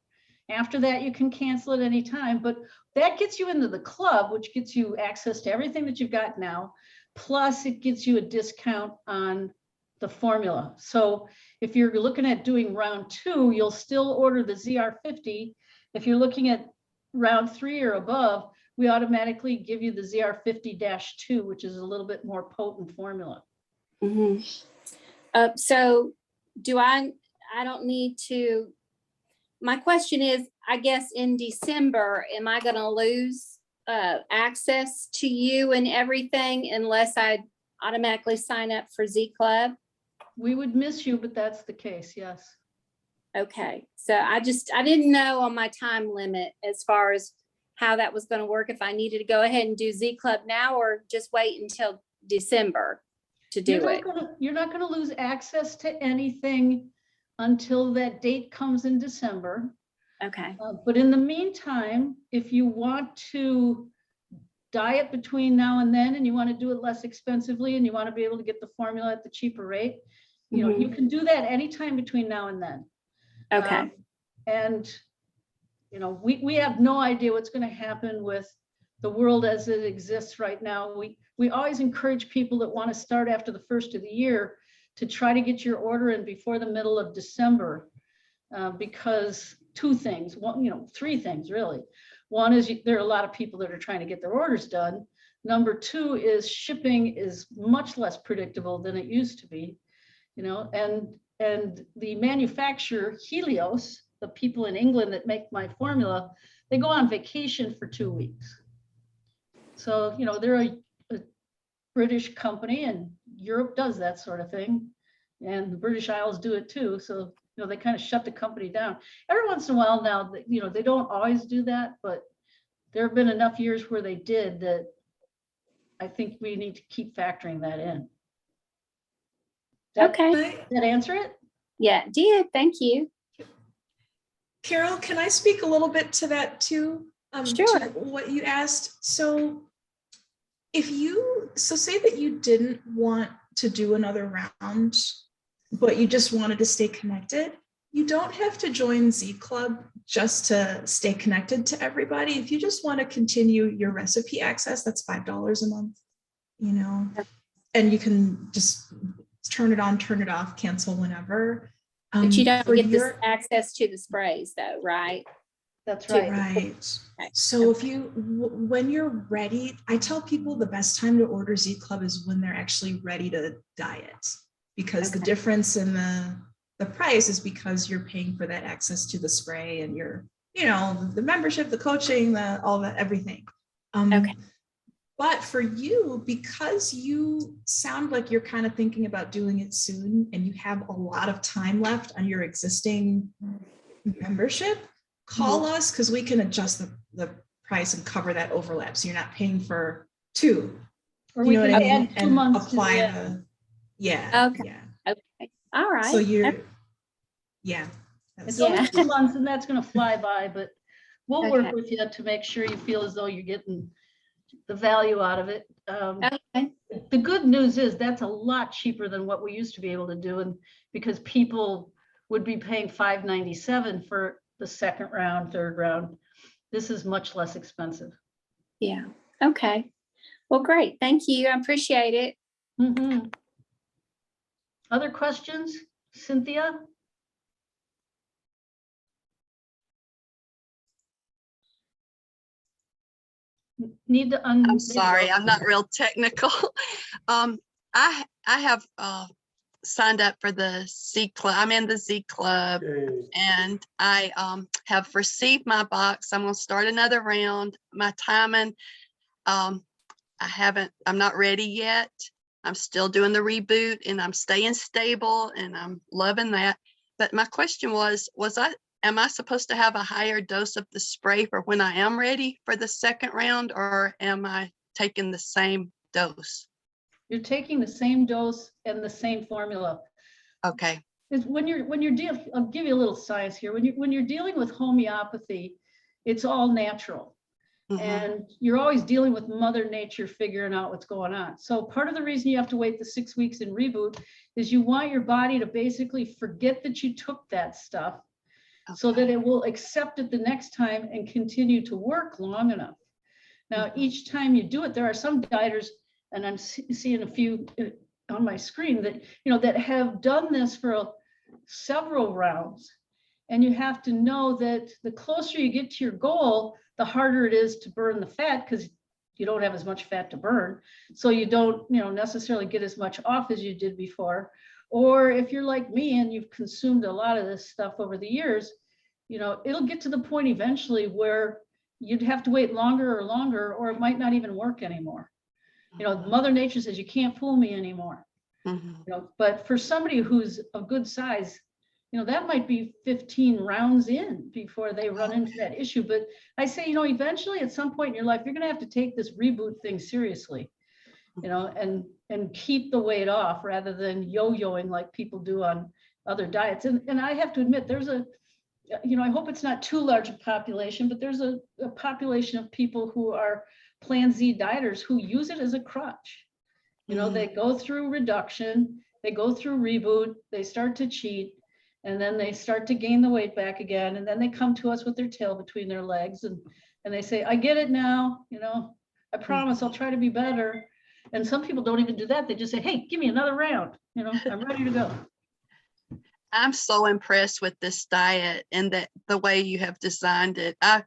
After that, you can cancel at any time, but that gets you into the club, which gets you access to everything that you've got now. Plus it gives you a discount on the formula. So if you're looking at doing round 2, you'll still order the ZR50. If you're looking at round 3 or above, we automatically give you the ZR50-2, which is a little bit more potent formula. Mm-hmm. So do I don't need to, my question is, I guess in December, am I going to lose access to you and everything unless I automatically sign up for Z Club? We would miss you, but that's the case, yes. Okay, so I didn't know on my time limit as far as how that was going to work, if I needed to go ahead and do Z Club now or just wait until December to do it. You're not going to lose access to anything until that date comes in December. Okay. But in the meantime, if you want to diet between now and then and you want to do it less expensively and you want to be able to get the formula at the cheaper rate, you can do that anytime between now and then. Okay. And we have no idea what's going to happen with the world as it exists right now. We always encourage people that want to start after the first of the year to try to get your order in before the middle of December, because 2 things, 3 things really. One is there are a lot of people that are trying to get their orders done. Number 2 is shipping is much less predictable than it used to be, and the manufacturer Helios, the people in England that make my formula, they go on vacation for 2 weeks. So, they're a British company and Europe does that sort of thing. And the British Isles do it too. So, they kind of shut the company down. Every once in a while now, they don't always do that, but there have been enough years where they did that I think we need to keep factoring that in. Okay. Did that answer it? Yeah, it did. Thank you. Carol, can I speak a little bit to that too? Sure. To what you asked. So if you, so say that you didn't want to do another round, but you just wanted to stay connected, you don't have to join Z Club just to stay connected to everybody. If you just want to continue your recipe access, that's $5 a month, you know, and you can just turn it on, turn it off, cancel whenever. But you don't For get this your access to the sprays though, right? That's To- right. right. Okay. So if you, when you're ready, I tell people the best time to order Z Club is when they're actually ready to diet, because the Okay. difference in the price is because you're paying for that access to the spray and your, you know, the membership, the coaching, all that, everything. Okay. But for you, because you sound like you're kind of thinking about doing it soon and you have a lot of time left on your existing membership, call us because we can adjust the price and cover that overlap. So you're not paying for two. Or You we know what can I mean? add 2 And months to apply the, yeah. Okay. Yeah. Okay. All right. So you're, yeah. it's That's- only Yeah. 2 months and that's gonna fly by, but we'll work Okay. with you to make sure you feel as though you're getting the value out of it. Okay. The good news is that's a lot cheaper than what we used to be able to do, and because people would be paying $5.97 for the second round, third round, this is much less expensive. Yeah. Okay. Well, great. Thank you. I appreciate it. Mhm. Other questions, Cynthia? Need to I'm there you sorry, go. I'm not real technical. I have signed up for the Z Club. I'm in the Z Club, and I have received my box. I'm gonna start another round. My timing, I'm not ready yet. I'm still doing the reboot and I'm staying stable and I'm loving that. But my question was am I supposed to have a higher dose of the spray for when I am ready for the second round, or am I taking the same dose? You're taking the same dose and the same formula. Okay. Is when you're dealing, I'll give you a little science here. When you're dealing with homeopathy, it's all natural. Mhm. And you're always dealing with Mother Nature figuring out what's going on. So part of the reason you have to wait the 6 weeks in reboot is you want your body to basically forget that you took that stuff, so that Okay. it will accept it the next time and continue to work long enough. Now, Mhm. each time you do it, there are some dieters, and I'm seeing a few on my screen that, that have done this for several rounds. And you have to know that the closer you get to your goal, the harder it is to burn the fat, because you don't have as much fat to burn. So you don't, necessarily get as much off as you did before. Or if you're like me and you've consumed a lot of this stuff over the years, it'll get to the point eventually where you'd have to wait longer, or it might not even work anymore. Mother Nature says, you can't fool me anymore. Mhm. But for somebody who's a good size, that might be 15 rounds in before they run into that issue. But I say, eventually at some point in your life, you're going to have to take this reboot thing seriously, and keep the weight off rather than yo-yoing like people do on other diets. And I have to admit, there's I hope it's not too large a population, but there's a population of people who are Plan Z dieters who use it as a crutch. They go through reduction, they go through reboot, they start to cheat, and then they start to gain the weight back again. And then they come to us with their tail between their legs and they say, I get it now, I promise I'll try to be better. And some people don't even do that. They just say, hey, give me another round. I'm ready to go. I'm so impressed with this diet and that the way you have designed it. I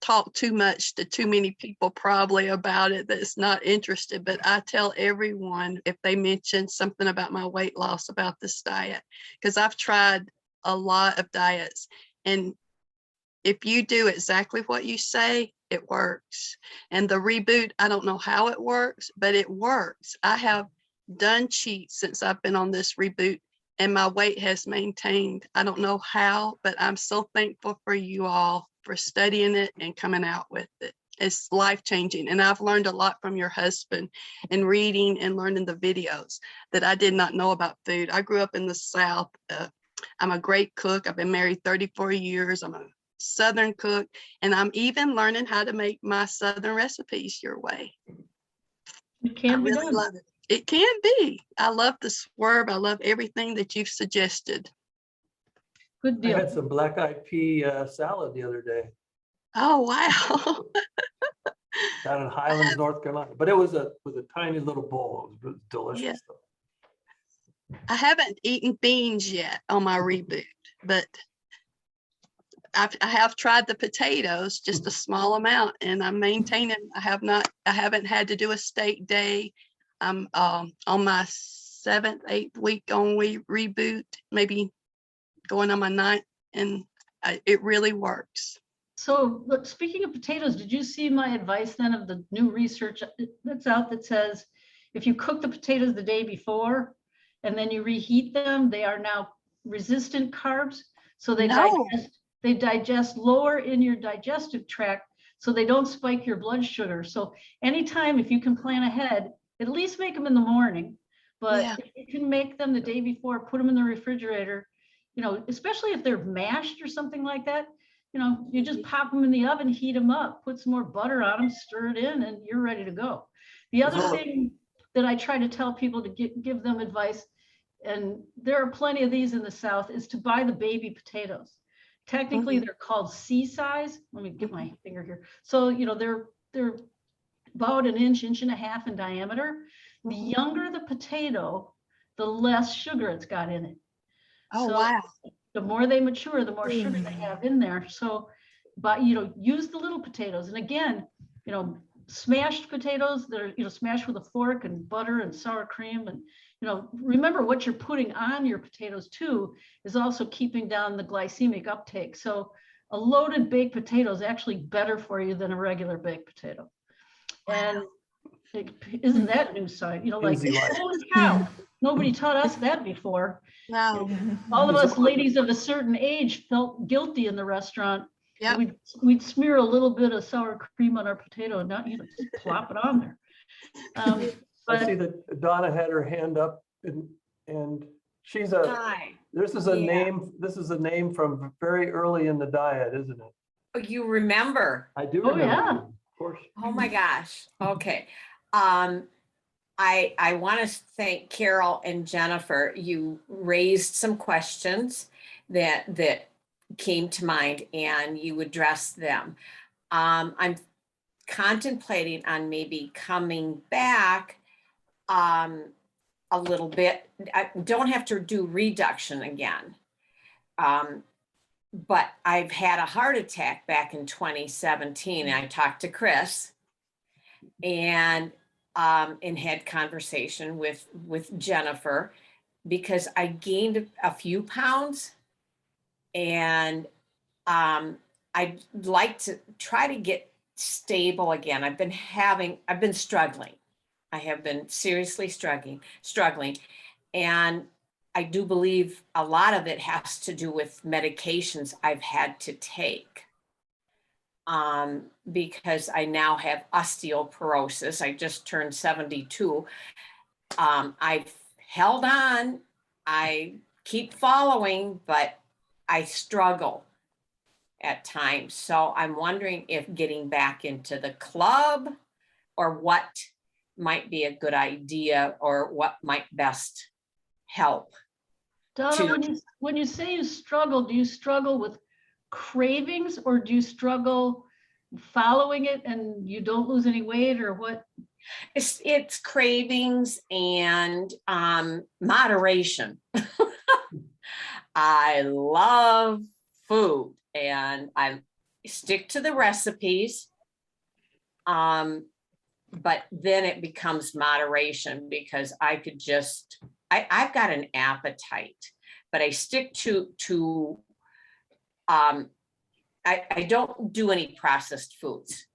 talk too much to too many people probably about it that's not interested, but I tell everyone if they mention something about my weight loss about this diet, because I've tried a lot of diets, and if you do exactly what you say, it works. And the reboot, I don't know how it works, but it works. I have done cheats since I've been on this reboot and my weight has maintained. I don't know how, but I'm so thankful for you all for studying it and coming out with it. It's life-changing. And I've learned a lot from your husband and reading and learning the videos that I did not know about food. I grew up in the South. I'm a great cook. I've been married 34 years. I'm a Southern cook, and I'm even learning how to make my Southern recipes your way. It I can be really done. love it. It can be. I love the swerve. I love everything that you've suggested. Good I had deal. some black-eyed pea salad the other day Oh, wow. down in Highlands, North Carolina, but it was a tiny little bowl. It was delicious. I haven't eaten beans yet on my reboot, but I have tried the potatoes, just a small amount, and I'm maintaining. I haven't had to do a steak day. I'm on my 7th, 8th week on reboot, maybe going on my 9th, and it really works. So look, speaking of potatoes, did you see my advice then of the new research that's out that says if you cook the potatoes the day before and then you reheat them, they are now resistant carbs. So No. they digest lower in your digestive tract, so they don't spike your blood sugar. So anytime, if you can plan ahead, at least make them in the morning. But Yeah. if you can make them the day before, put them in the refrigerator, especially if they're mashed or something like that, you just pop them in the oven, heat them up, put some more butter on them, stir it in, and you're ready to go. The other Zola. thing that I try to tell people to give them advice, and there are plenty of these in the South, is to buy the baby potatoes. Technically, they're called C-size. Let me get my finger here. So, they're about an inch and a half in diameter. The younger the potato, the less sugar it's got in it. Oh, So wow. the more they mature, the more sugar they have in there. So, but use the little potatoes. And again, smashed potatoes that are smashed with a fork and butter and sour cream, and remember what you're putting on your potatoes too is also keeping down the glycemic uptake. So a loaded baked potato is actually better for you than a regular baked potato. And isn't that new side? Like, Easy life. holy cow, nobody taught us that before. No. All of us ladies of a certain age felt guilty in the restaurant. Yep. We'd smear a little bit of sour cream on our potato and not just plop it on there. I see that Donna had her hand up, and she's Hi. this is a Yeah. name from very early in the diet, isn't it? Oh, you remember? I do Oh, remember. yeah. Of course. Oh my gosh. Okay. I want to thank Carol and Jennifer. You raised some questions that came to mind and you addressed them. I'm contemplating on maybe coming back a little bit. I don't have to do reduction again. But I've had a heart attack back in 2017. And I talked to Chris and had conversation with Jennifer because I gained a few pounds, and I'd like to try to get stable again. I've been struggling. I have been seriously struggling. And I do believe a lot of it has to do with medications I've had to take. Because I now have osteoporosis. I just turned 72. I've held on. I keep following, but I struggle at times. So I'm wondering if getting back into the club or what might be a good idea or what might best help. Donna, when you say you struggle, do you struggle with cravings or do you struggle following it and you don't lose any weight, or what? It's cravings and moderation. I love food and I stick to the recipes. But then it becomes moderation because I could just, I've got an appetite, but I stick to I don't do any processed foods.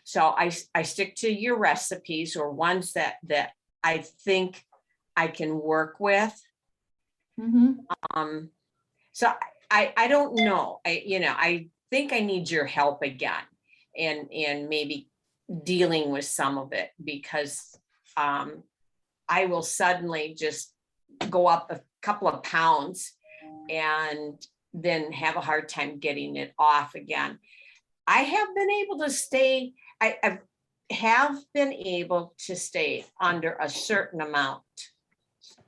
So I stick to your recipes or ones that I think I can work with. Mm-hmm. So I don't know. I think I need your help again and maybe dealing with some of it because I will suddenly just go up a couple of pounds and then have a hard time getting it off again. I have been able to stay, I have been able to stay under a certain amount,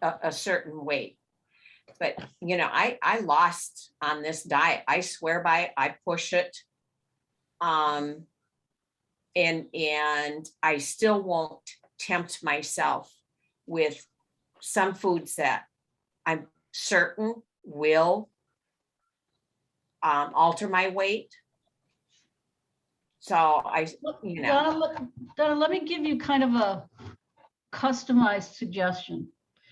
a certain weight. But, you know, I lost on this diet. I swear by it. I push it. And I still won't tempt myself with some foods that I'm certain will alter my weight. So you know, Donna, let me give you kind of a customized suggestion.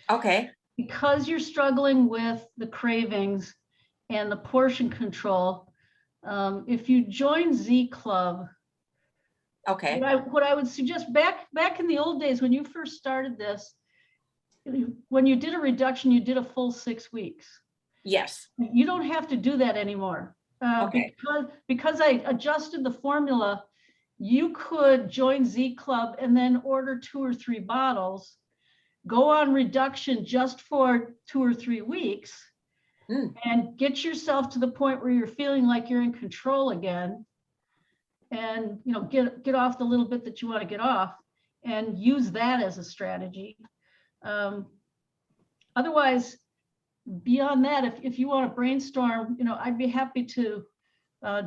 okay, Because you're struggling with the cravings and the portion control, if you join Z Club, okay, what I would suggest back in the old days when you first started this, when you did a reduction, you did a full 6 weeks. yes, You don't have to do that anymore. Okay. Because I adjusted the formula, you could join Z Club and then order 2 or 3 bottles, go on reduction just for 2 or 3 weeks, and get yourself to the point where you're feeling like you're in control again, and you know, get off the little bit that you want to get off, and use that as a strategy. Otherwise, beyond that, if you want to brainstorm, you know, I'd be happy to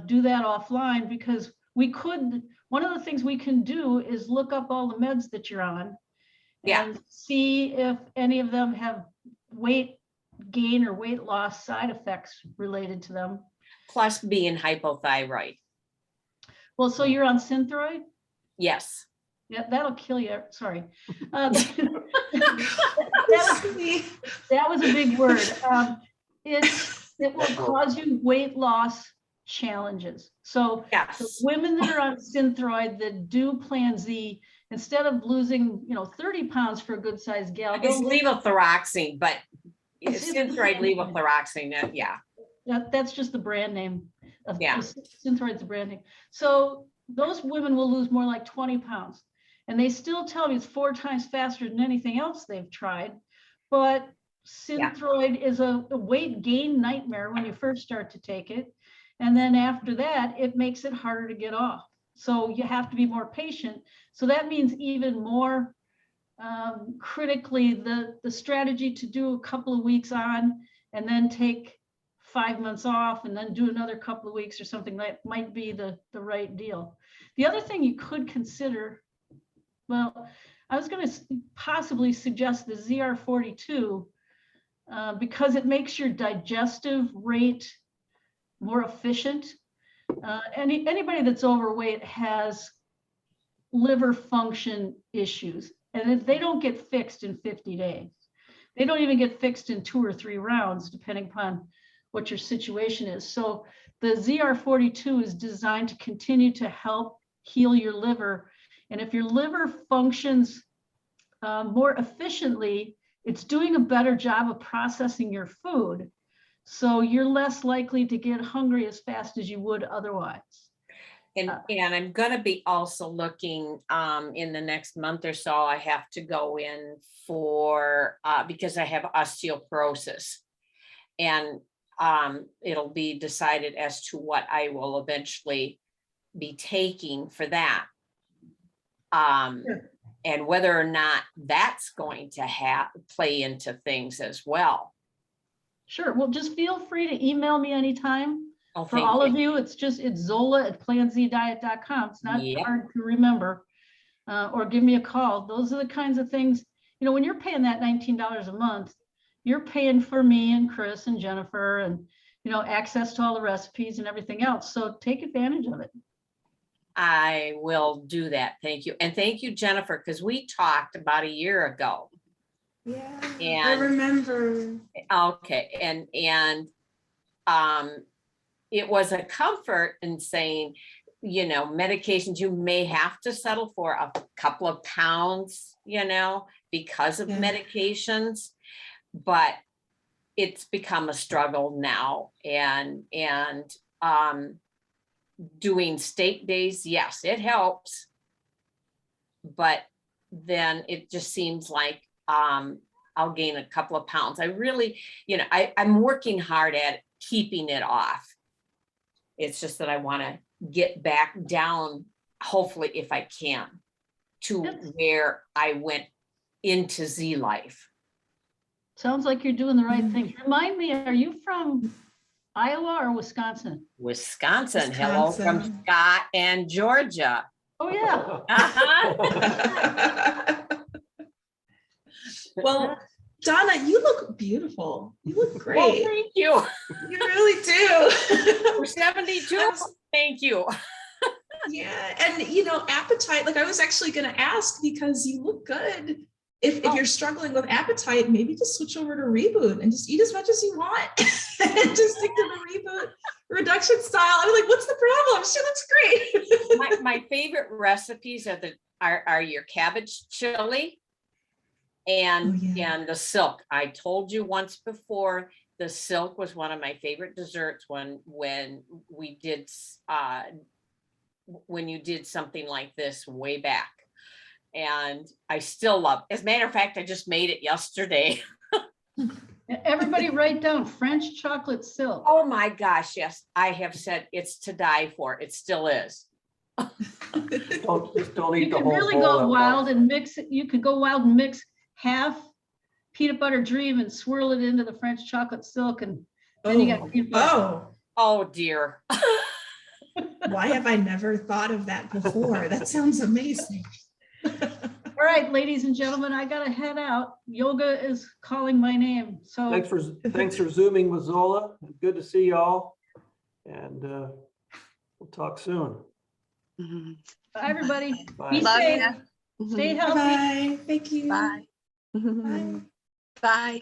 do that offline, because one of the things we can do is look up all the meds that you're on and see if any of them have weight gain or weight loss side effects related to them. plus being hypothyroid. Well, so you're on Synthroid? Yes. Yeah, that'll kill you. Sorry. That was a big word. It will cause you weight loss challenges. So Yes. women that are on Synthroid that do Plan Z, instead of losing, you know, 30 pounds for a good sized gal, It's levothyroxine, but Synthroid levothyroxine, yeah. That's just the brand name of Yeah. Synthroid's the brand name. So those women will lose more like 20 pounds. And they still tell me it's 4 times faster than anything else they've tried. But Synthroid is a weight gain nightmare when you first start to take it. And then after that, it makes it harder to get off. So you have to be more patient. So that means even more critically, the strategy to do a couple of weeks on and then take 5 months off and then do another couple of weeks or something, that might be the right deal. The other thing you could consider, well, I was going to possibly suggest the ZR42 because it makes your digestive rate more efficient. Anybody that's overweight has liver function issues, and they don't get fixed in 50 days. They don't even get fixed in 2 or 3 rounds, depending upon what your situation is. So the ZR42 is designed to continue to help heal your liver. And if your liver functions more efficiently, it's doing a better job of processing your food. So you're less likely to get hungry as fast as you would otherwise. And I'm going to be also looking in the next month or so. I have to go in for because I have osteoporosis, and it'll be decided as to what I will eventually be taking for that. And whether or not that's going to play into things as well. Sure. Well, just feel free to email me anytime. Oh, for all of you, it's Zola@planzdiet.com. It's not hard to remember, or give me a call. Those are the kinds of things, you know, when you're paying that $19 a month, you're paying for me and Chris and Jennifer and, you know, access to all the recipes and everything else. So take advantage of it. I will do that. Thank you. And thank you, Jennifer, because we talked about a year ago. Yeah, And I remember. Okay. And it was a comfort in saying, you know, medications, you may have to settle for a couple of pounds, you know, because of medications, but it's become a struggle now. And doing steak days, yes, it helps, but then it just seems like I'll gain a couple of pounds. I really, you know, I'm working hard at it keeping it off. It's just that I want to get back down, hopefully if I can, to Yes. where I went into Z life. Sounds like you're doing the right Mm. things. Remind me, are you from Iowa or Wisconsin? Wisconsin. Hello from Wisconsin. Scott and Georgia. Oh, yeah. Uh-huh. Well, Donna, you look beautiful. You look Well, great. thank you. You really do. For 72, thank you. Yeah, and appetite, like I was actually gonna ask because you look good. If Oh. you're struggling with appetite, maybe just switch over to Reboot and just eat as much as you want. And just stick to the Reboot reduction style. I'm like, what's the problem? She looks great. My favorite recipes are your cabbage chili and Oh, yeah. and the silk. I told you once before, the silk was one of my favorite desserts when we did when you did something like this way back. And I still love, as a matter of fact, I just made it yesterday. Everybody write down French chocolate silk. Oh my gosh, yes, I have said it's to die for. It still is. Just don't eat You the could whole really bowl go at wild once. and mix it. You could go wild and mix half peanut butter dream and swirl it into the French chocolate silk, and then you got peanut butter. Oh, Oh dear. why have I never thought of that before? That sounds amazing. All right, ladies and gentlemen, I gotta head out. Yoga is calling my name. So Thanks for Zooming with Zola. Good to see y'all. And we'll talk soon. Mhm. bye, everybody. Bye. Be Love safe. ya. Stay Mhm. healthy. Bye. Thank you. Bye. Bye. Bye.